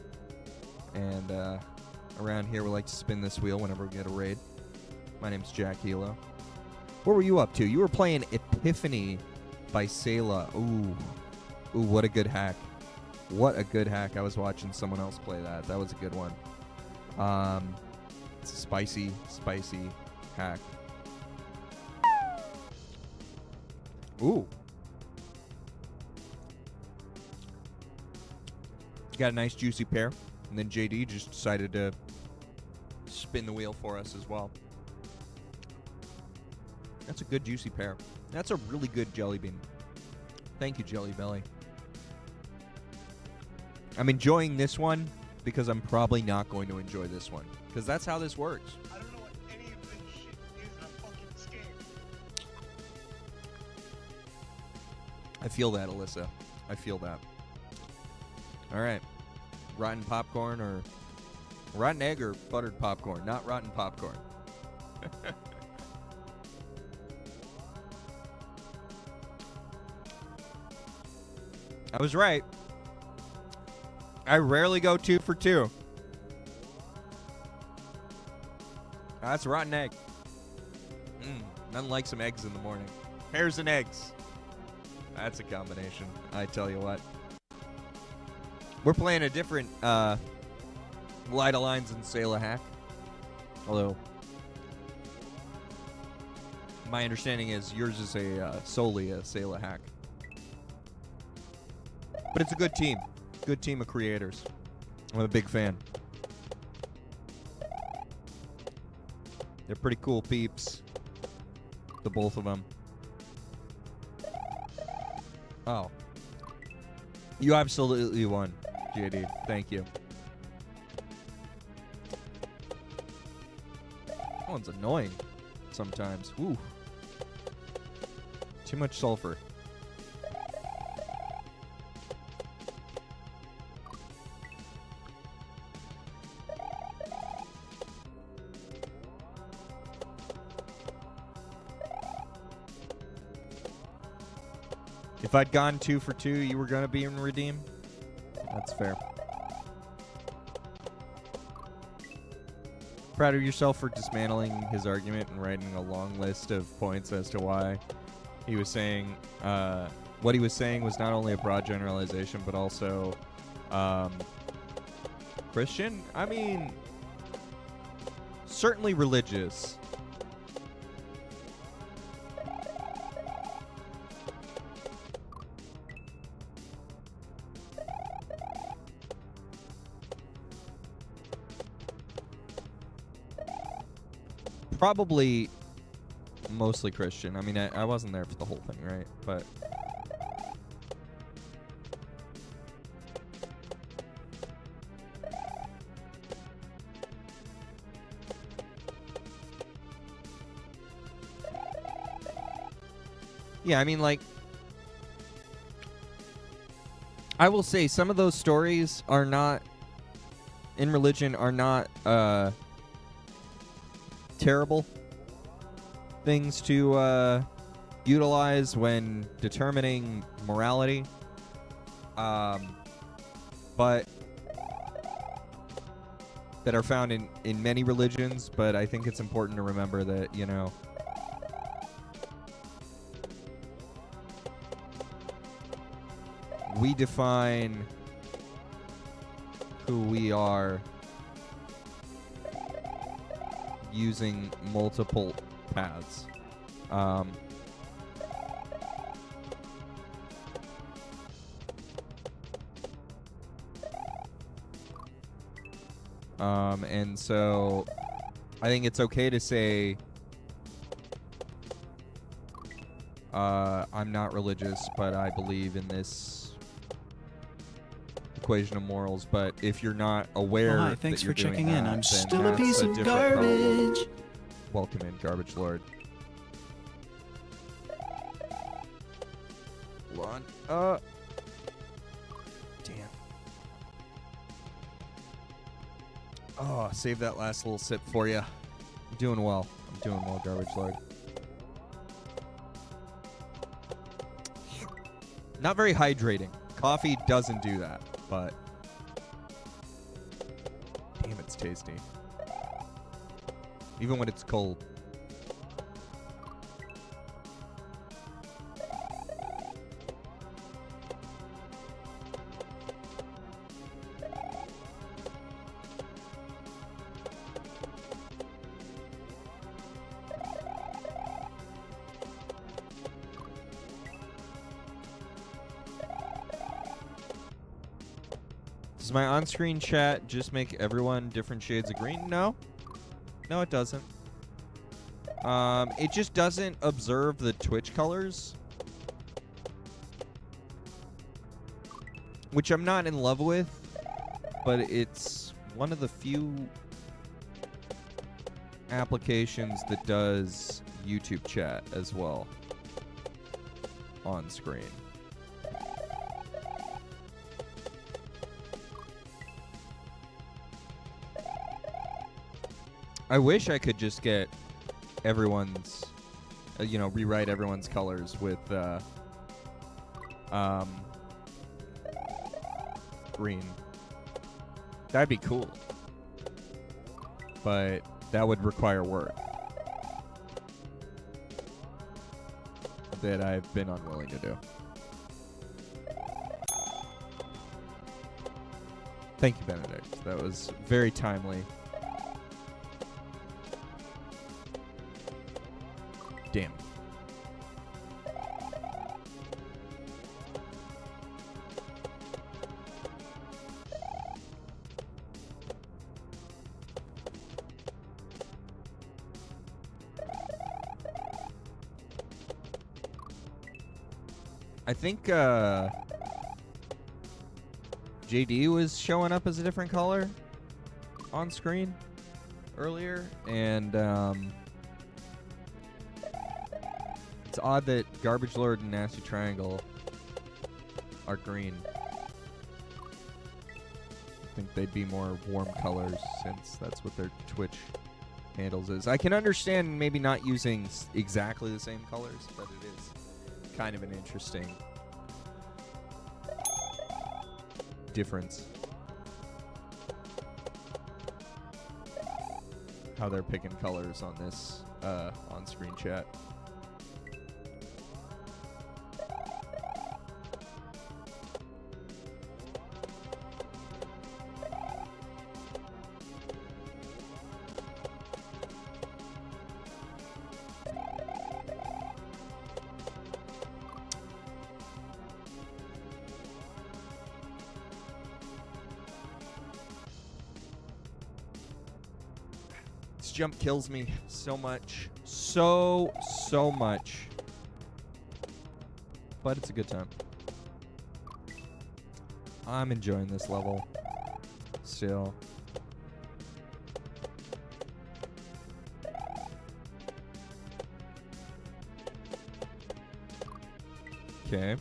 Speaker 1: And around here, we like to spin this wheel whenever we get a raid. My name's Jack Hilo. What were you up to? You were playing Epiphany by Sayla. Ooh, what a good hack. What a good hack. I was watching someone else play that. That was a good one. It's a spicy hack. Ooh. Got a nice juicy pear. And then JD just decided to spin the wheel for us as well. That's a good juicy pear. That's a really good jelly bean. Thank you, Jelly Belly. I'm enjoying this one because I'm probably not going to enjoy this one. Because that's how this works.
Speaker 4: I don't know what any of this shit is. I'm fucking scared.
Speaker 1: I feel that, Alyssa. I feel that. All right. Rotten popcorn or rotten egg or buttered popcorn? Not rotten popcorn. I was right. I rarely go 2 for 2. That's a rotten egg. Nothing like some eggs in the morning. Pears and eggs. That's a combination, I tell you what. We're playing a different Light of Lines and Sail a Hack. Although, my understanding is yours is solely a Sail a Hack. But it's a good team. Good team of creators. I'm a big fan. They're pretty cool peeps. The both of them. Oh. You absolutely won, JD. Thank you. That one's annoying sometimes. Ooh. Too much sulfur. If I'd gone 2 for 2, you were going to be in redeem? That's fair. Proud of yourself for dismantling his argument and writing a long list of points as to why he was saying, what he was saying was not only a broad generalization, but also Christian? I mean, certainly religious. Probably mostly Christian. I mean, I wasn't there for the whole thing, right? But yeah, I mean, like, I will say some of those stories are not in religion are not terrible things to utilize when determining morality, but that are found in many religions. But I think it's important to remember that, you know, we define who we are using multiple paths. And so I think it's okay to say I'm not religious, but I believe in this equation of morals. But if you're not aware,
Speaker 5: hi, thanks
Speaker 1: that you're
Speaker 5: for checking
Speaker 1: doing
Speaker 5: in.
Speaker 1: that,
Speaker 5: I'm
Speaker 1: then
Speaker 5: still a
Speaker 1: that's
Speaker 5: piece of
Speaker 1: different problem.
Speaker 5: garbage.
Speaker 1: Welcome in, Garbage Lord. Hold on. Damn. Oh, save that last little sip for you. I'm doing well. I'm doing well, Garbage Lord. Not very hydrating. Coffee doesn't do that, but damn, it's tasty. Even when it's cold. Does my on-screen chat just make everyone different shades of green? No. No, it doesn't. It just doesn't observe the Twitch colors, which I'm not in love with, but it's one of the few applications that does YouTube chat as well on screen. I wish I could just get everyone's, rewrite everyone's colors with green. That'd be cool. But that would require work that I've been unwilling to do. Thank you, Benedict. That was very timely. Damn. I think JD was showing up as a different color on screen earlier, and it's odd that Garbage Lord and Nasty Triangle are green. I think they'd be more warm colors since that's what their Twitch handles is. I can understand maybe not using exactly the same colors, but it is kind of an interesting difference. How they're picking colors on this on-screen chat. Jump kills me so much. So much. But it's a good time. I'm enjoying this level still. Okay.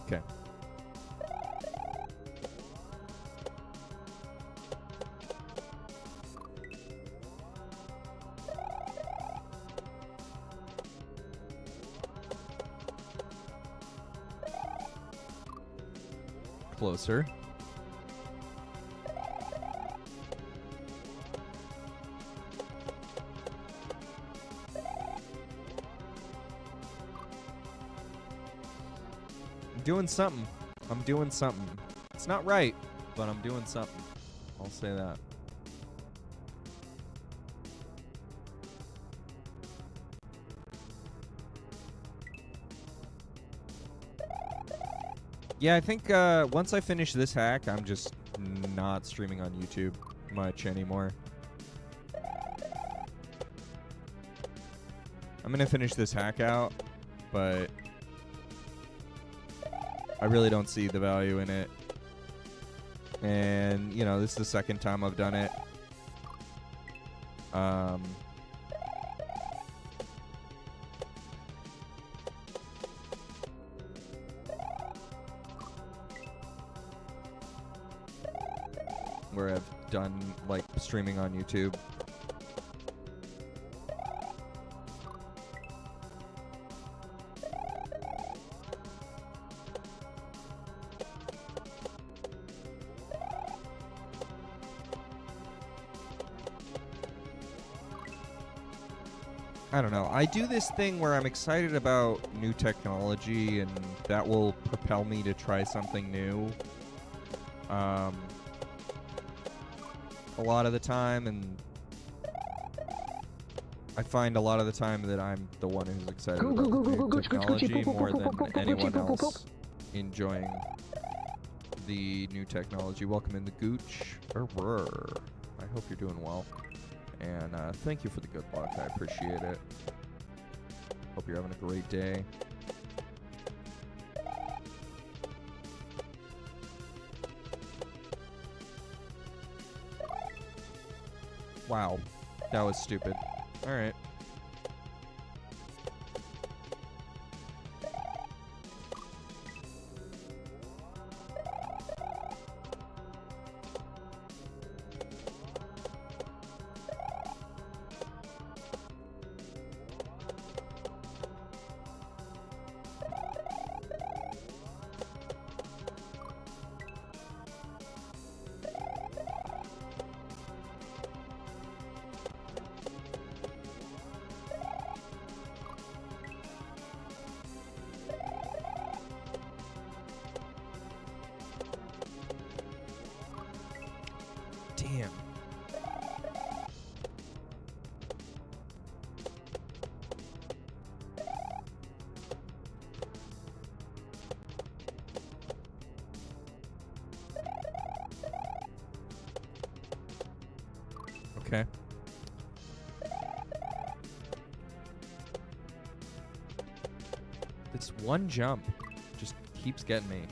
Speaker 1: Okay. Closer. Doing something. I'm doing something. It's not right, but I'm doing something. I'll say that. Yeah, I think once I finish this hack, I'm just not streaming on YouTube much anymore. I'm going to finish this hack out, but I really don't see the value in it. And, you know, this is the second time I've done it. Where I've done, like, streaming on YouTube. I don't know. I do this thing where I'm excited about new technology, and that will propel me to try something new. A lot of the time, and I find a lot of the time that I'm the one who's excited about the new technology more than anyone else enjoying the new technology. Welcome in the Gooch. I hope you're doing well. And thank you for the good luck. I appreciate it. Hope you're having a great day. Wow. That was stupid. Alright. Damn. Okay. This one jump just keeps getting me.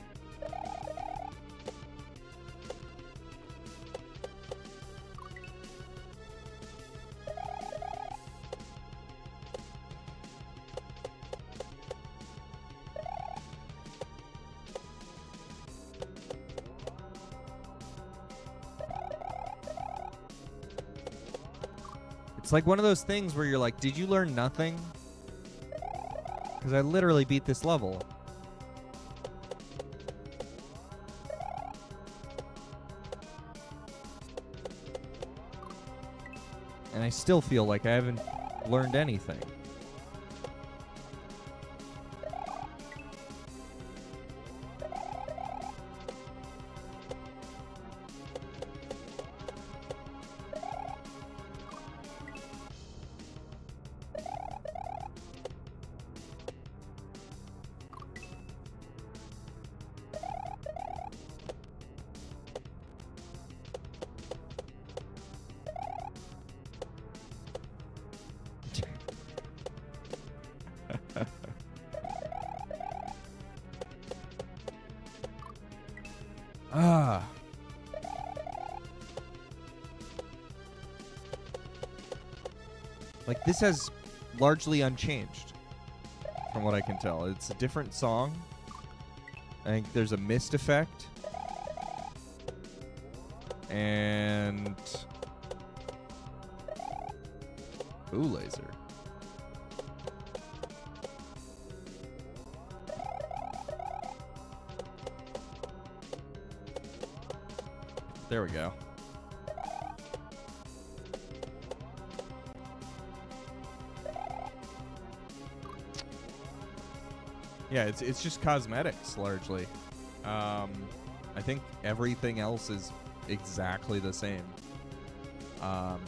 Speaker 1: It's like one of those things where you're like, did you learn nothing? Because I literally beat this level. And I still feel like I haven't learned anything. Ah. Like, this has largely unchanged, from what I can tell. It's a different song. I think there's a mist effect. And... Ooh, laser. There we go. Yeah, it's just cosmetics largely. I think everything else is exactly the same. I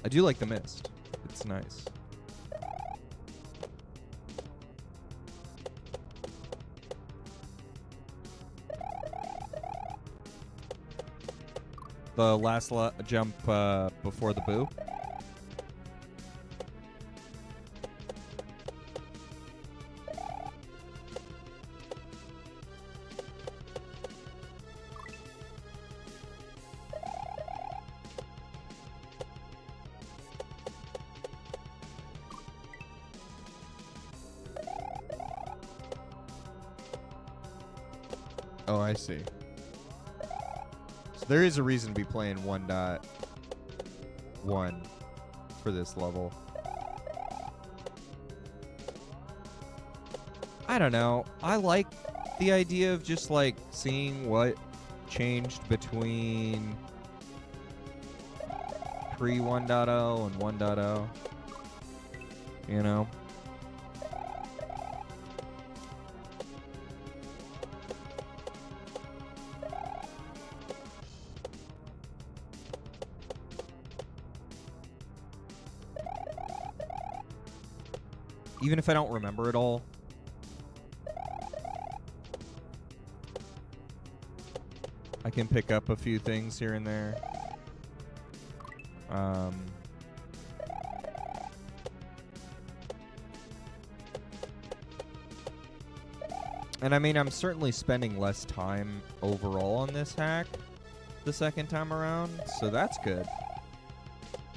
Speaker 1: do like the mist. It's nice. The last jump before the boo. Oh, I see. So there is a reason to be playing 1.1 for this level. I don't know. I like the idea of just like seeing what changed between pre 1.0 and 1.0. You know? Even if I don't remember it all, I can pick up a few things here and there. And I mean, I'm certainly spending less time overall on this hack the second time around, so that's good.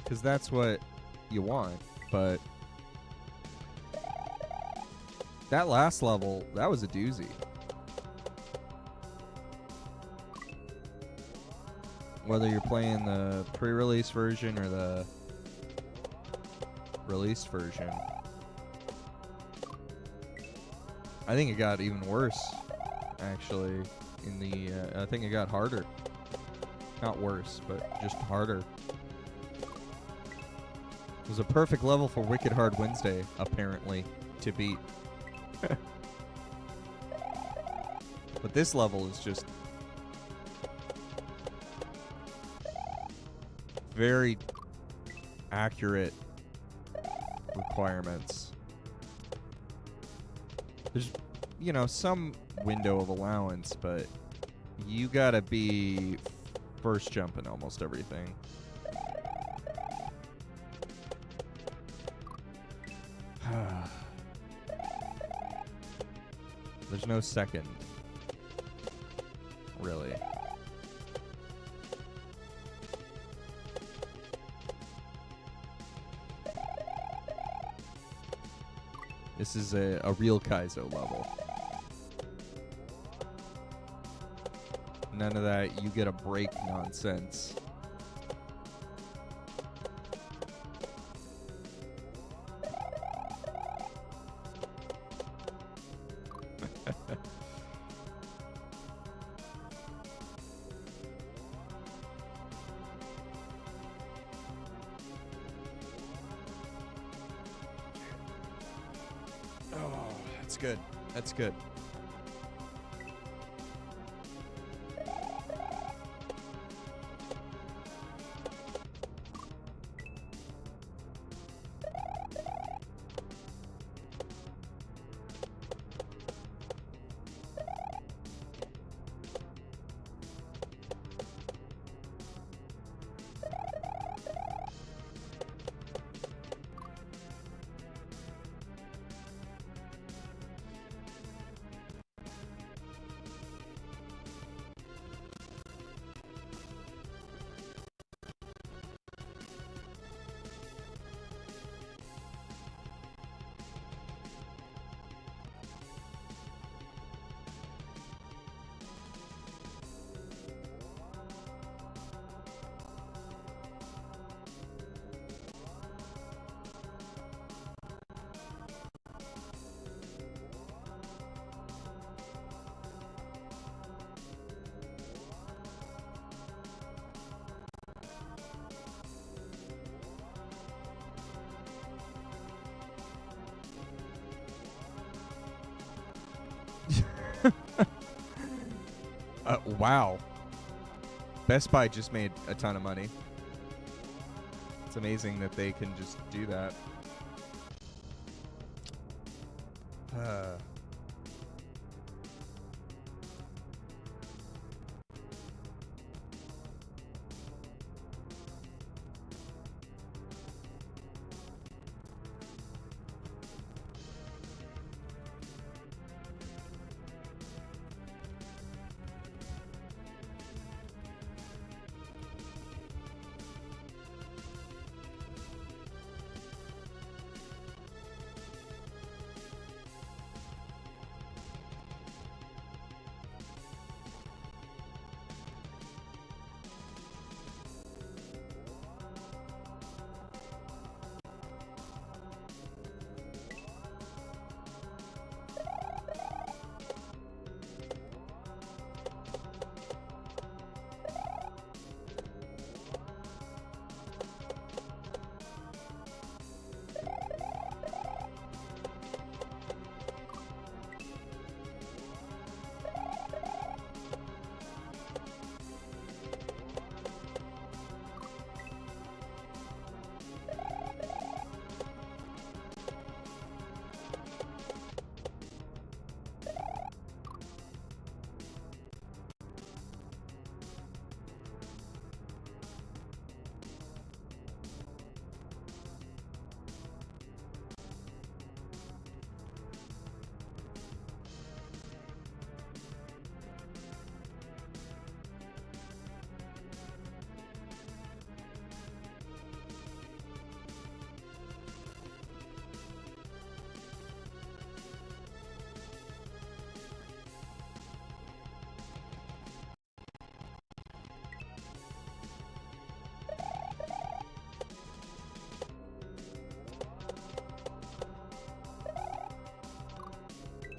Speaker 1: Because that's what you want, but that last level, that was a doozy. Whether you're playing the pre-release version or the released version, I think it got even worse, actually. In the, I think it got harder. Not worse, but just harder. It was a perfect level for Wicked Hard Wednesday, apparently, to beat. But this level is just very accurate requirements. There's, you know, some window of allowance, but you gotta be first jumping almost everything. There's no second, really. This is a real Kaizo level. None of that you get a break nonsense. That's good. That's good. Wow. Best Buy just made a ton of money. It's amazing that they can just do that.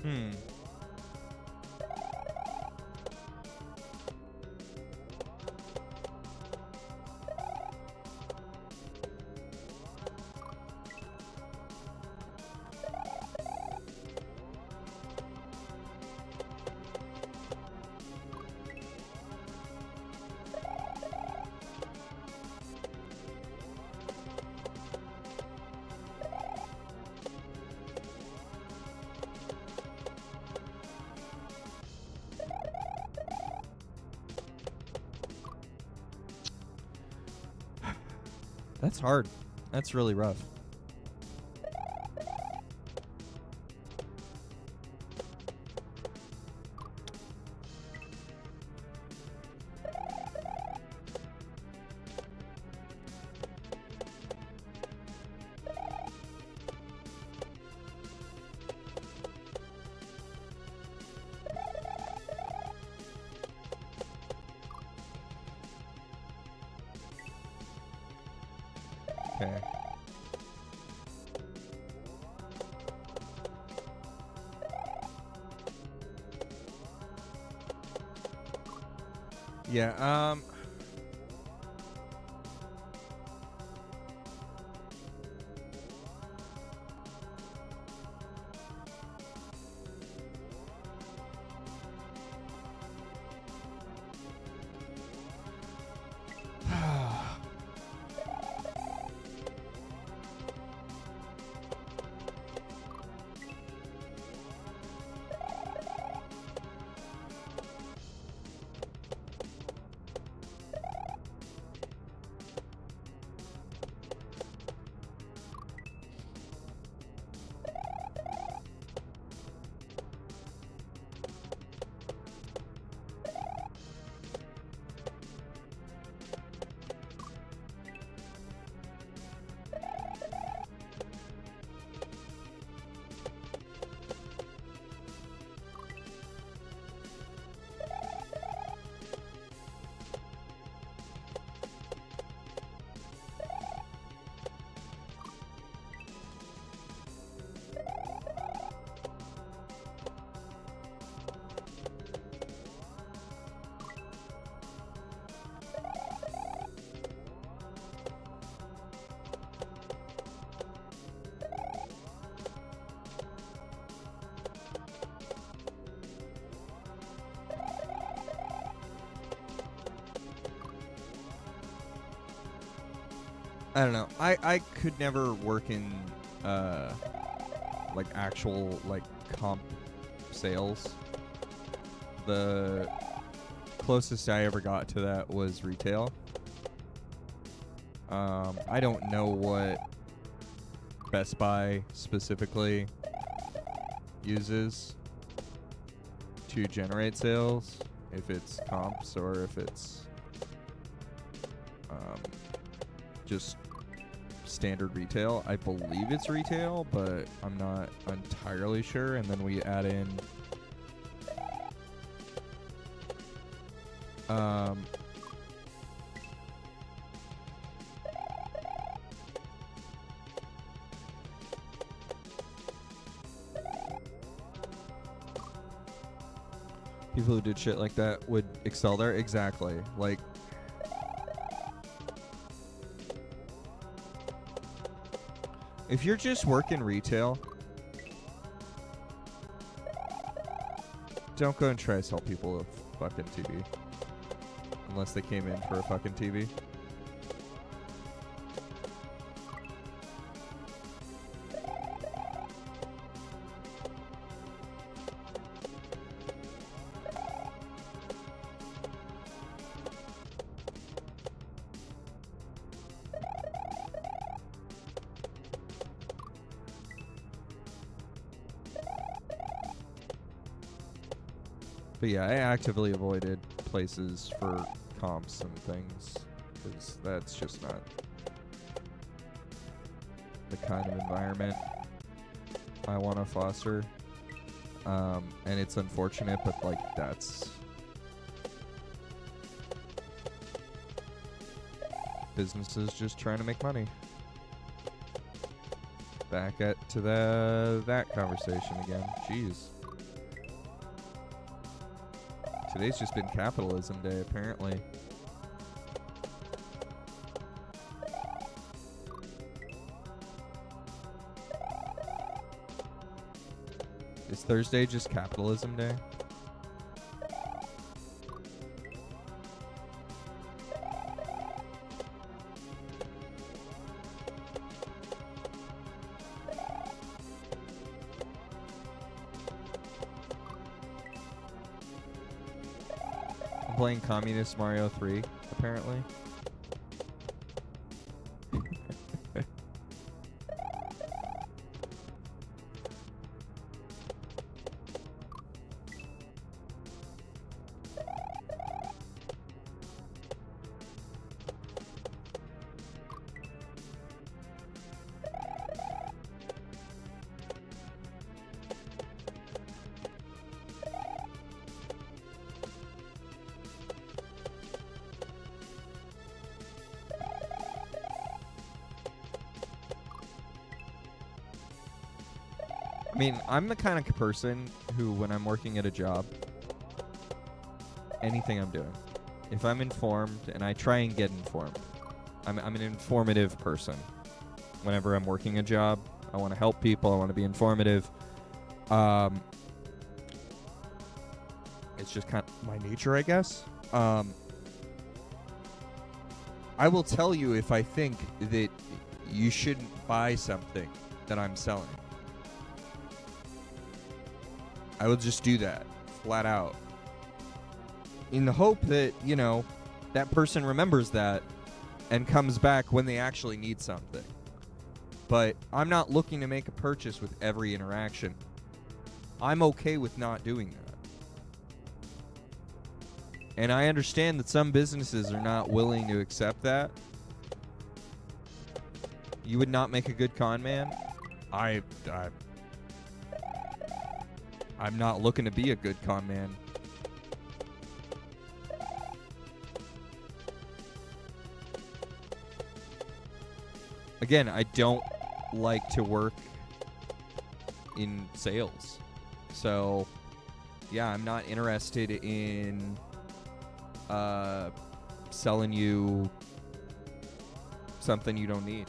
Speaker 1: Hmm. That's hard. That's really rough. Okay. Yeah, I don't know. I could never work in like actual like comp sales. The closest I ever got to that was retail. I don't know what Best Buy specifically uses to generate sales, if it's comps or if it's just standard retail. I believe it's retail, but I'm not entirely sure. And then we add in people who did shit like that would excel there. Exactly. Like, if you're just working retail, don't go and try to sell people a fucking TV. Unless they came in for a fucking TV. But yeah, I actively avoided places for comps and things because that's just not the kind of environment I want to foster. And it's unfortunate, but like that's businesses just trying to make money. Back to that conversation again. Jeez. Today's just been capitalism day, apparently. Is Thursday just capitalism day? I'm playing Communist Mario 3, apparently. I mean, I'm the kind of person who, when I'm working at a job, anything I'm doing, if I'm informed, and I try and get informed, I'm an informative person. Whenever I'm working a job, I want to help people, I want to be informative. It's just kind of my nature, I guess. I will tell you if I think that you shouldn't buy something that I'm selling. I will just do that, flat out. In the hope that, you know, that person remembers that and comes back when they actually need something. But I'm not looking to make a purchase with every interaction. I'm okay with not doing that. And I understand that some businesses are not willing to accept that. You would not make a good con man? I'm not looking to be a good con man. Again, I don't like to work in sales. So, yeah, I'm not interested in selling you something you don't need.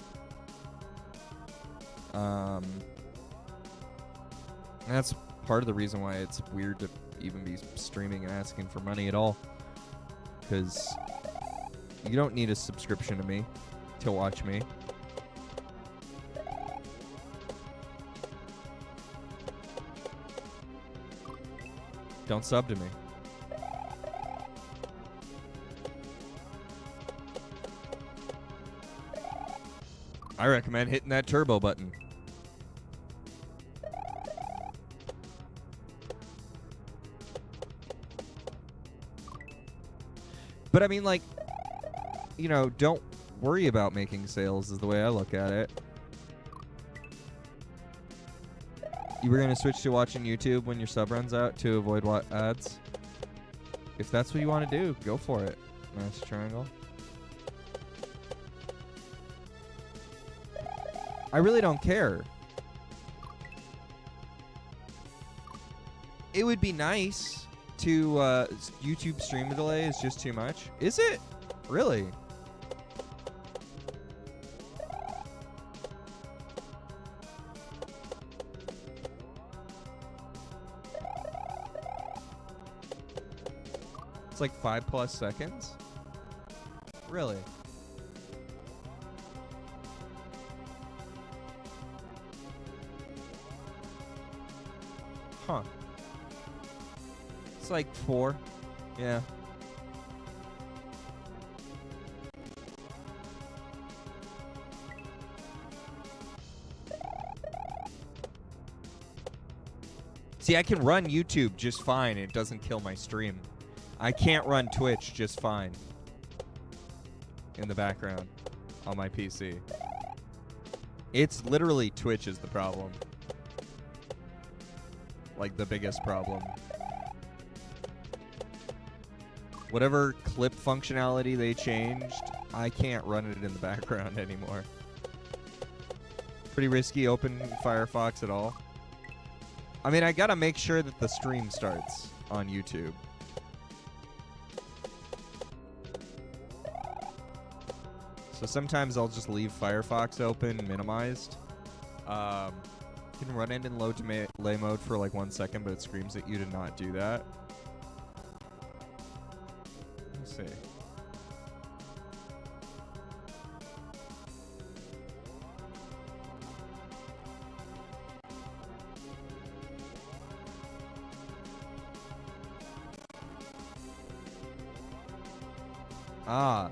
Speaker 1: That's part of the reason why it's weird to even be streaming and asking for money at all. Because you don't need a subscription to me to watch me. Don't sub to me. I recommend hitting that turbo button. But I mean, like, you know, don't worry about making sales is the way I look at it. You were going to switch to watching YouTube when your sub runs out to avoid ads? If that's what you want to do, go for it. Nice triangle. I really don't care. It would be nice to YouTube stream delay is just too much. Is it? Really? It's like 5+ seconds? Really? Huh. It's like 4. Yeah. See, I can run YouTube just fine. It doesn't kill my stream. I can't run Twitch just fine in the background on my PC. It's literally Twitch is the problem. Like the biggest problem. Whatever clip functionality they changed, I can't run it in the background anymore. Pretty risky open Firefox at all. I mean, I gotta make sure that the stream starts on YouTube. So sometimes I'll just leave Firefox open, minimized. You can run it in low delay mode for like 1 second, but it screams at you to not do that. Let's see. Ah.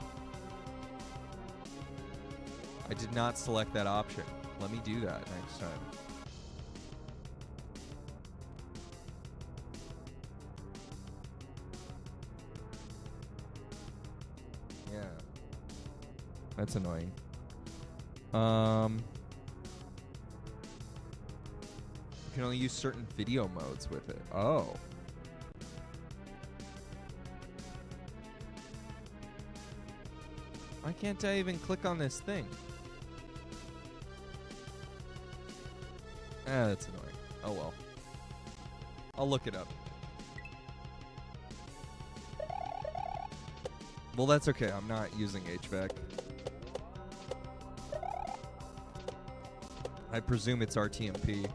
Speaker 1: I did not select that option. Let me do that next time. Yeah. That's annoying. You can only use certain video modes with it. Oh. Why can't I even click on this thing? That's annoying. Oh well. I'll look it up. Well, that's okay. I'm not using HVAC. I presume it's RTMP.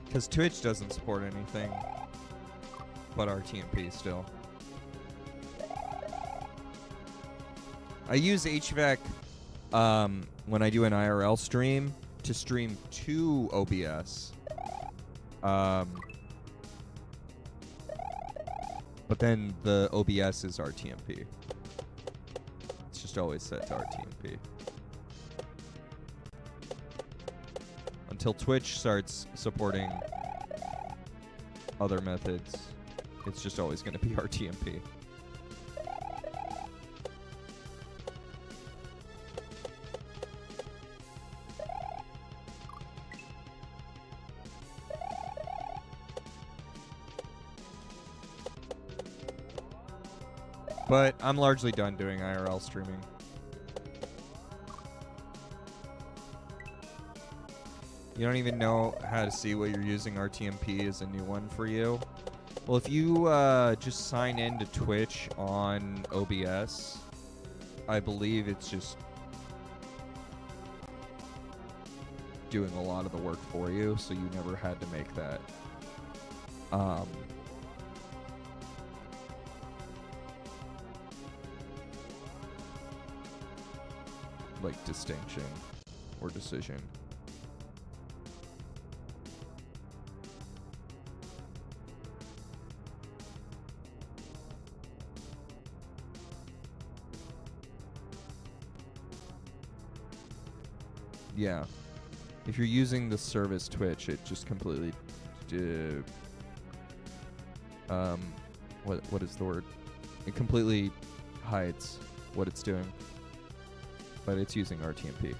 Speaker 1: Because Twitch doesn't support anything but RTMP still. I use HVAC when I do an IRL stream to stream to OBS. But then the OBS is RTMP. It's just always set to RTMP. Until Twitch starts supporting other methods, it's just always going to be RTMP. But I'm largely done doing IRL streaming. You don't even know how to see what you're using RTMP as a new one for you. Well, if you just sign in to Twitch on OBS, I believe it's just doing a lot of the work for you, so you never had to make that like distinction or decision. Yeah. If you're using the service Twitch, it just completely what is the word? It completely hides what it's doing. But it's using RTMP.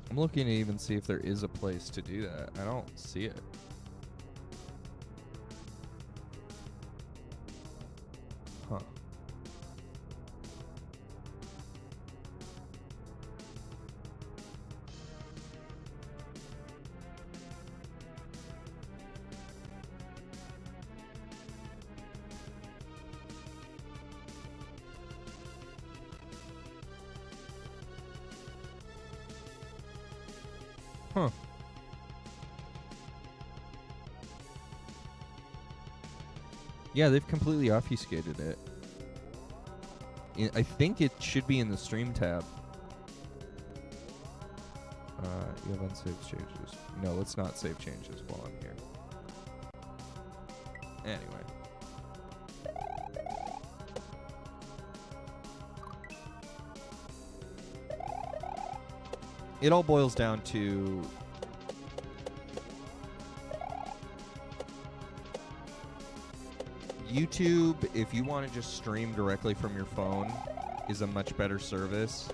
Speaker 1: I'm looking to even see if there is a place to do that. I don't see it. Huh. Huh. Yeah, they've completely obfuscated it. I think it should be in the stream tab. You have unsaved changes. No, let's not save changes while I'm here. Anyway. It all boils down to YouTube, if you want to just stream directly from your phone, is a much better service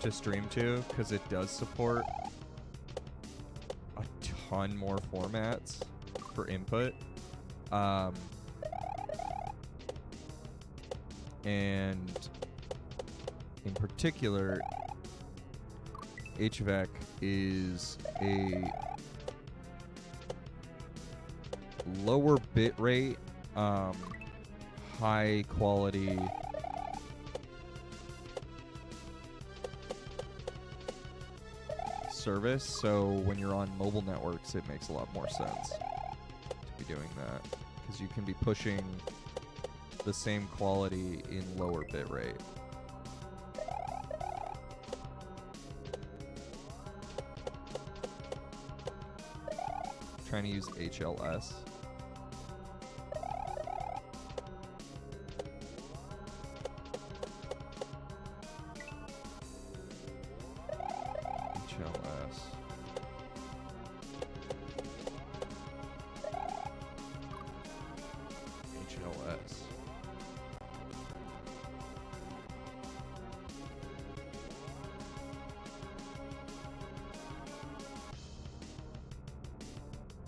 Speaker 1: to stream to because it does support a ton more formats for input. And in particular, HVAC is a lower bit rate, high quality service, so when you're on mobile networks it makes a lot more sense to be doing that because you can be pushing the same quality in lower bit rate. Trying to use HLS.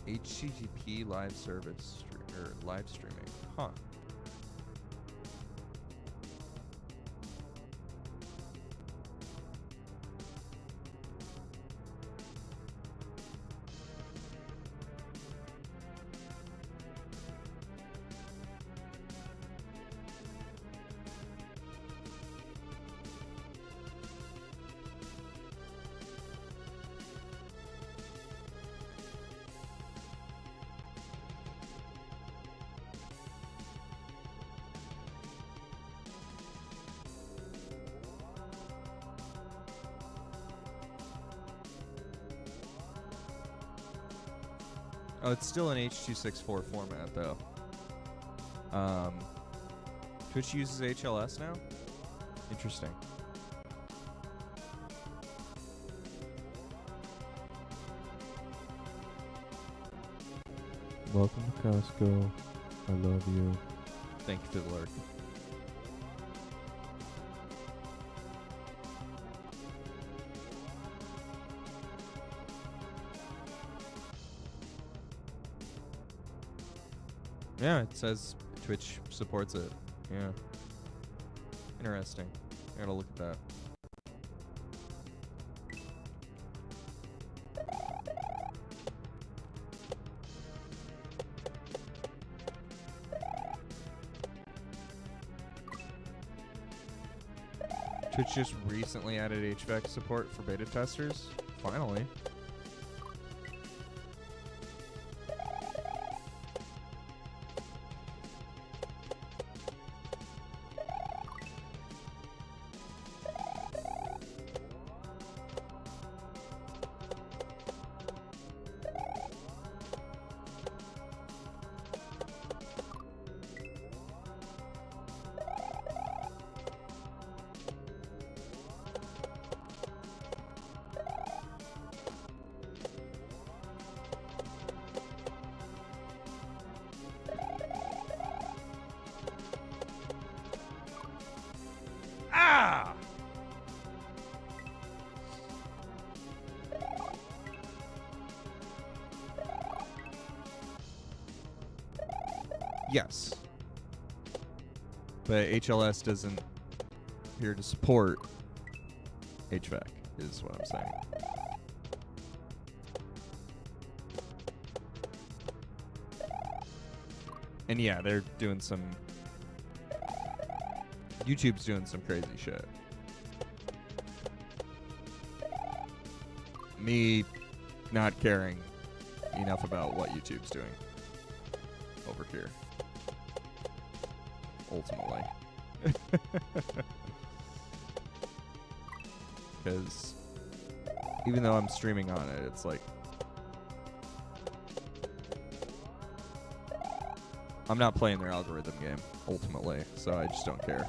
Speaker 1: HTTP live service or live streaming. Huh. Oh, it's still an H.264 format, though. Twitch uses HLS now? Interesting.
Speaker 5: Welcome to Costco. I love you.
Speaker 1: Thank you for the lurk. Yeah, it says Twitch supports it. Yeah. Interesting. I gotta look at that. Twitch just recently added HVAC support for beta testers. Finally. Yes. But HLS doesn't appear to support HVAC, is what I'm saying. And yeah, they're doing some... YouTube's doing some crazy shit. Me not caring enough about what YouTube's doing over here. ultimately. Because even though I'm streaming on it, it's like I'm not playing their algorithm game, ultimately, so I just don't care.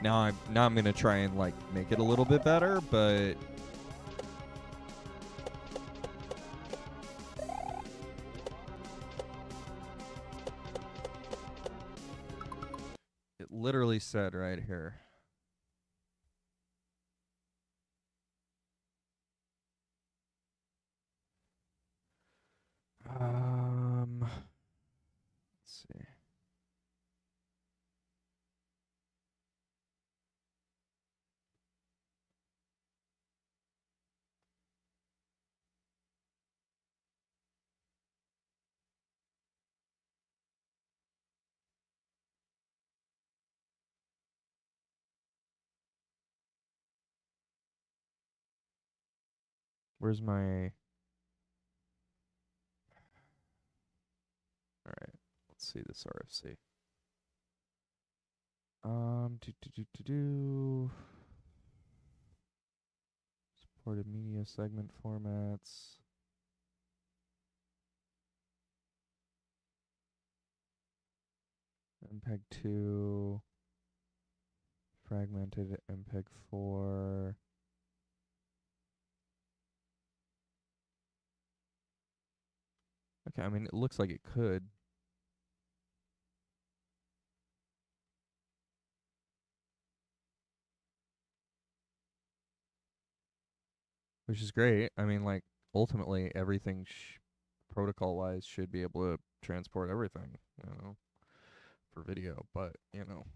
Speaker 1: Now I'm gonna try and like make it a little bit better, but it literally said right here. Let's see. Where's my... Alright, let's see this RFC. Supported media segment formats. MPEG 2. Fragmented MPEG 4. Okay, I mean, it looks like it could. Which is great. I mean, like, ultimately, everything protocol-wise should be able to transport everything, you know, for video. But, you know.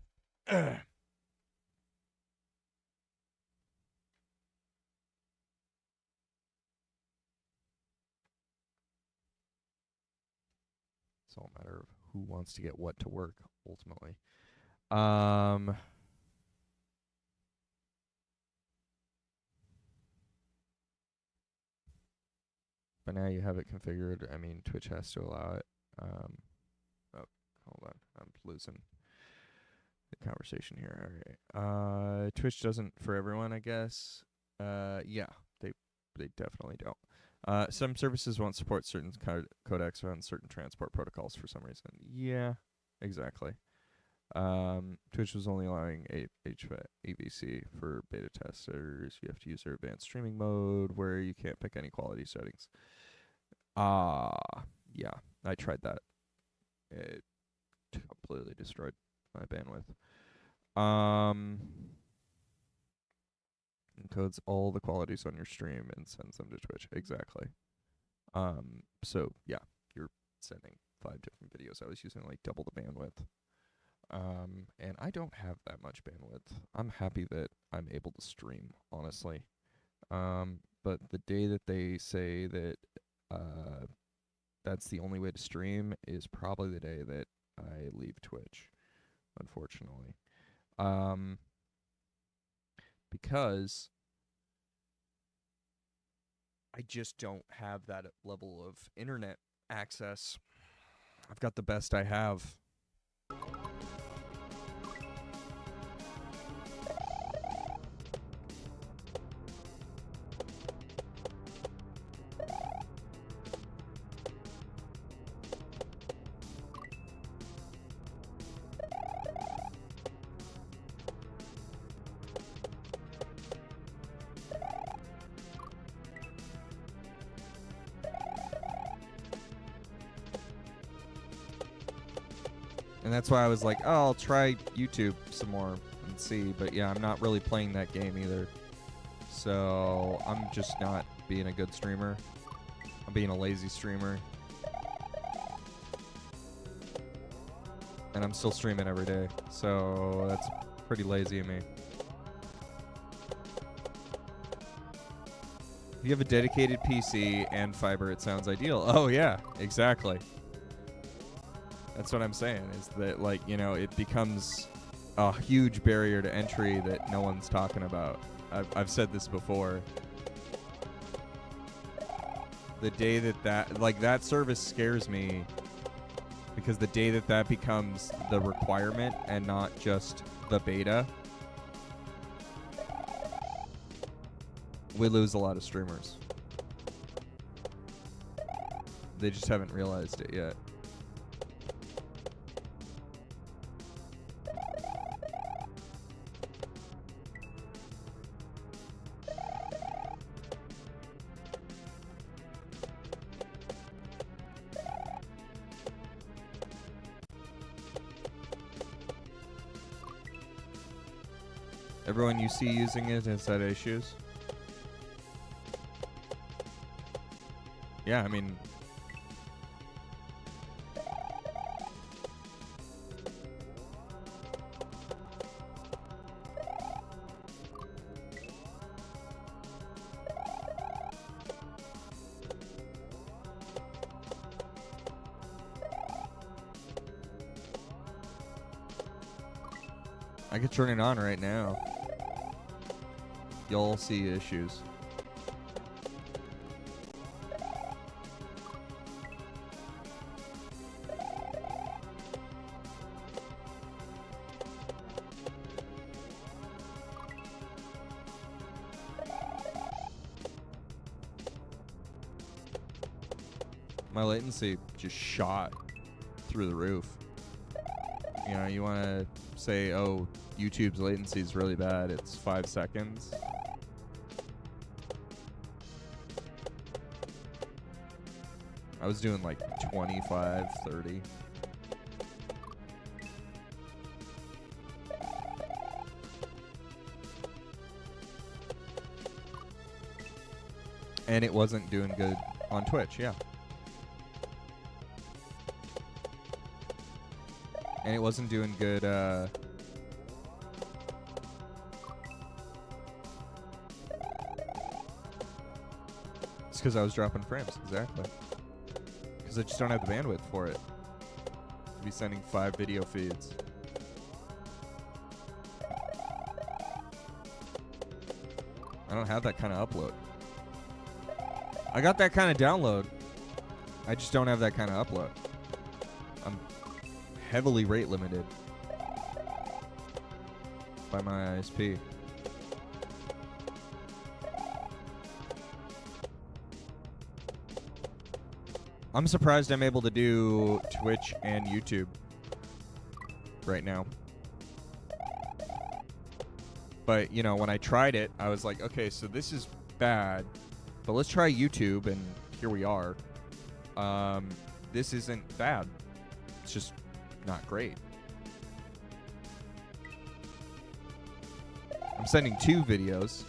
Speaker 1: It's all a matter of who wants to get what to work, ultimately. But now you have it configured. I mean, Twitch has to allow it. Oh, hold on. I'm losing the conversation here. All right. Twitch doesn't for everyone, I guess. Yeah, they definitely don't. Some services won't support certain codecs on certain transport protocols for some reason. Yeah, exactly. Twitch was only allowing AVC for beta testers. You have to use their advanced streaming mode where you can't pick any quality settings. Yeah, I tried that. It completely destroyed my bandwidth. Encodes all the qualities on your stream and sends them to Twitch. Exactly. So yeah, you're sending 5 different videos. I was using like double the bandwidth. And I don't have that much bandwidth. I'm happy that I'm able to stream, honestly. But the day that they say that that's the only way to stream is probably the day that I leave Twitch, unfortunately. Because I just don't have that level of internet access. I've got the best I have. And that's why I was like, oh, I'll try YouTube some more and see. But yeah, I'm not really playing that game either. So I'm just not being a good streamer. I'm being a lazy streamer. And I'm still streaming every day. So that's pretty lazy of me. If you have a dedicated PC and fiber, it sounds ideal. Oh yeah, exactly. That's what I'm saying, is that, like, you know, it becomes a huge barrier to entry that no one's talking about. I've said this before. the day that like that service scares me, because the day that becomes the requirement and not just the beta, we lose a lot of streamers. They just haven't realized it yet. Everyone you see using it has had issues? Yeah, I mean... I could turn it on right now. You'll see issues. My latency just shot through the roof. You know, you want to say, oh, YouTube's latency is really bad. It's 5 seconds. I was doing like 25, 30. And it wasn't doing good on Twitch, yeah. And it wasn't doing good, it's because I was dropping frames, exactly. Because I just don't have the bandwidth for it. To be sending 5 video feeds. I don't have that kind of upload. I got that kind of download. I just don't have that kind of upload. I'm heavily rate limited by my ISP. I'm surprised I'm able to do Twitch and YouTube right now. But, you know, when I tried it, I was like, okay, so this is bad, but let's try YouTube, and here we are. This isn't bad. It's just not great. I'm sending 2 videos,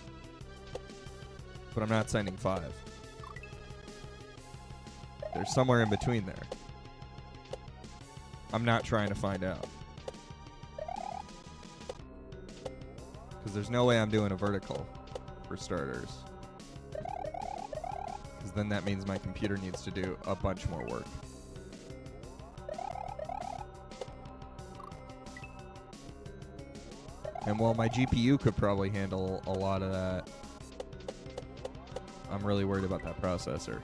Speaker 1: but I'm not sending 5. There's somewhere in between there. I'm not trying to find out. Because there's no way I'm doing a vertical, for starters. Because then that means my computer needs to do a bunch more work. And while my GPU could probably handle a lot of that, I'm really worried about that processor.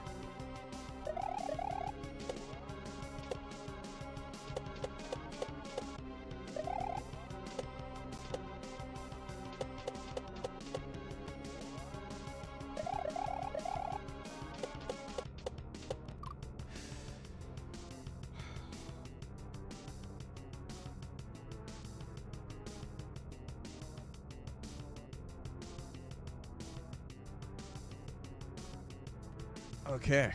Speaker 1: Okay.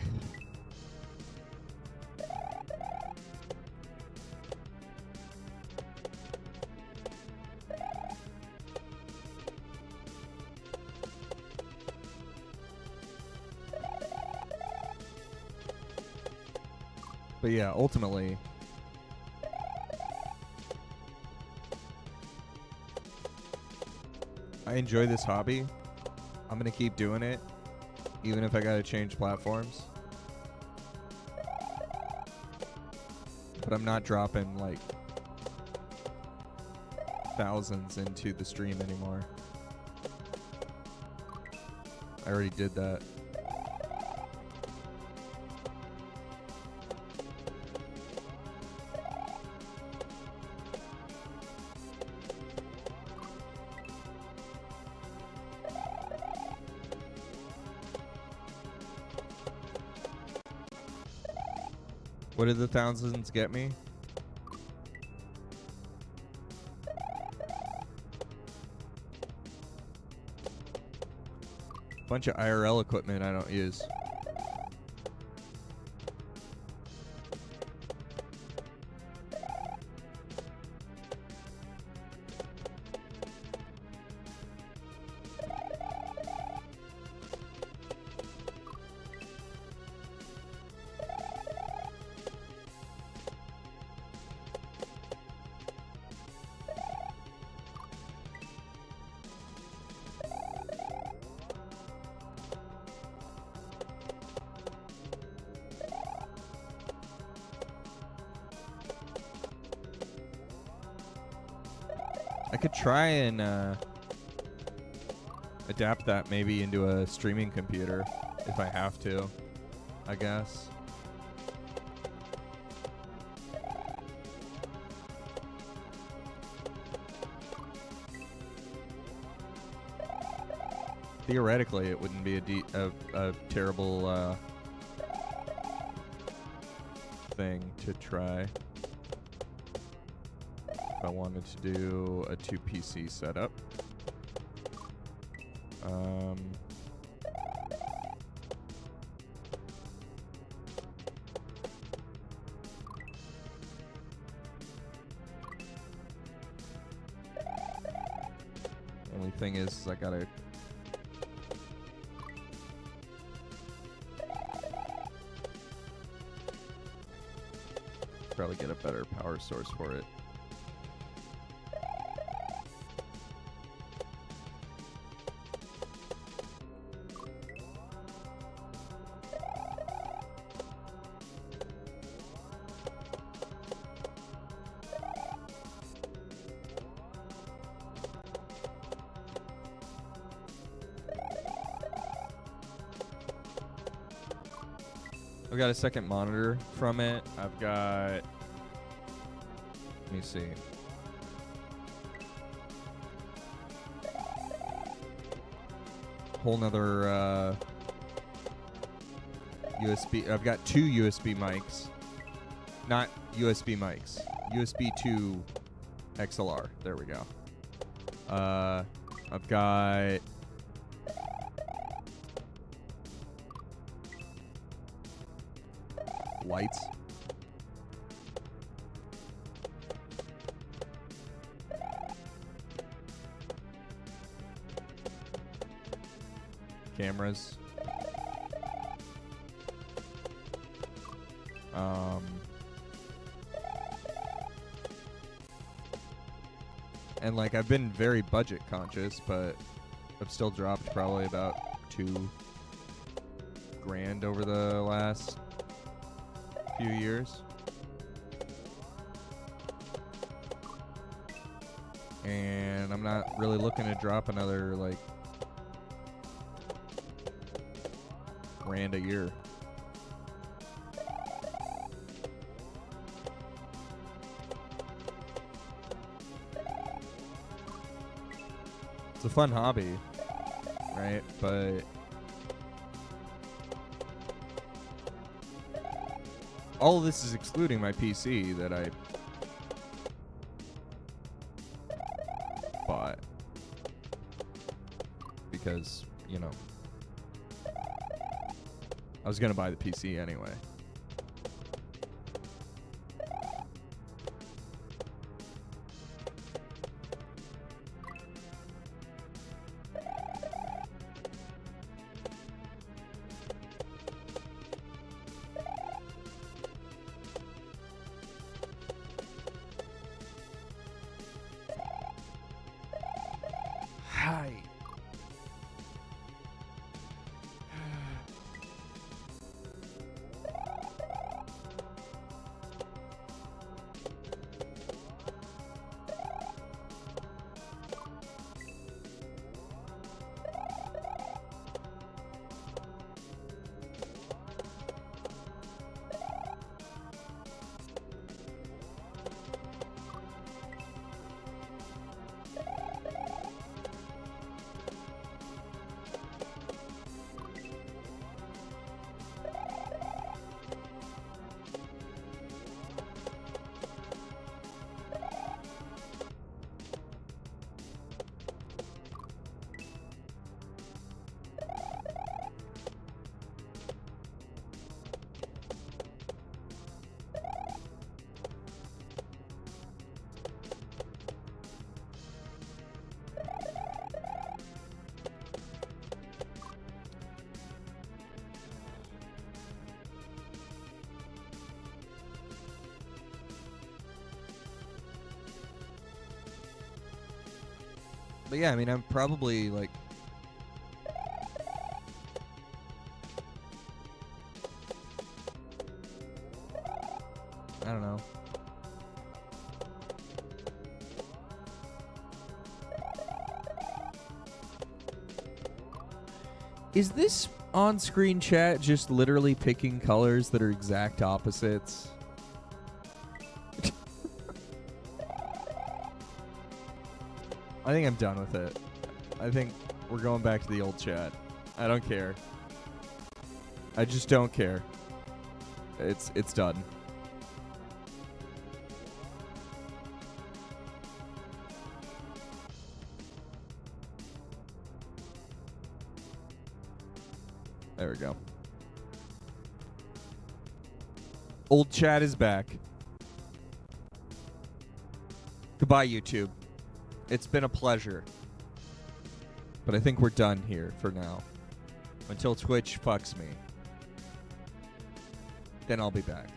Speaker 1: But yeah, ultimately, I enjoy this hobby. I'm gonna keep doing it, even if I gotta change platforms. But I'm not dropping like thousands into the stream anymore. I already did that. What did the thousands get me? Bunch of IRL equipment I don't use. I could try and adapt that maybe into a streaming computer if I have to, I guess. Theoretically, it wouldn't be a terrible thing to try. If I wanted to do a 2 PC setup. Only thing is I gotta probably get a better power source for it. I've got a second monitor from it. I've got, let me see. Whole nother USB. I've got 2 USB mics. Not USB mics. USB 2 XLR. There we go. I've got lights. Cameras. And like I've been very budget conscious, but I've still dropped probably about $2,000 over the last few years. And I'm not really looking to drop another like $1,000 a year. It's a fun hobby, right? But all of this is excluding my PC that I bought because, you know, I was going to buy the PC anyway. Hi. But yeah, I mean, I'm probably like. I don't know. Is this on-screen chat just literally picking colors that are exact opposites? I think I'm done with it. I think we're going back to the old chat. I don't care. I just don't care. It's done. There we go. Old chat is back. Goodbye, YouTube. It's been a pleasure. But I think we're done here for now. Until Twitch fucks me. Then I'll be back.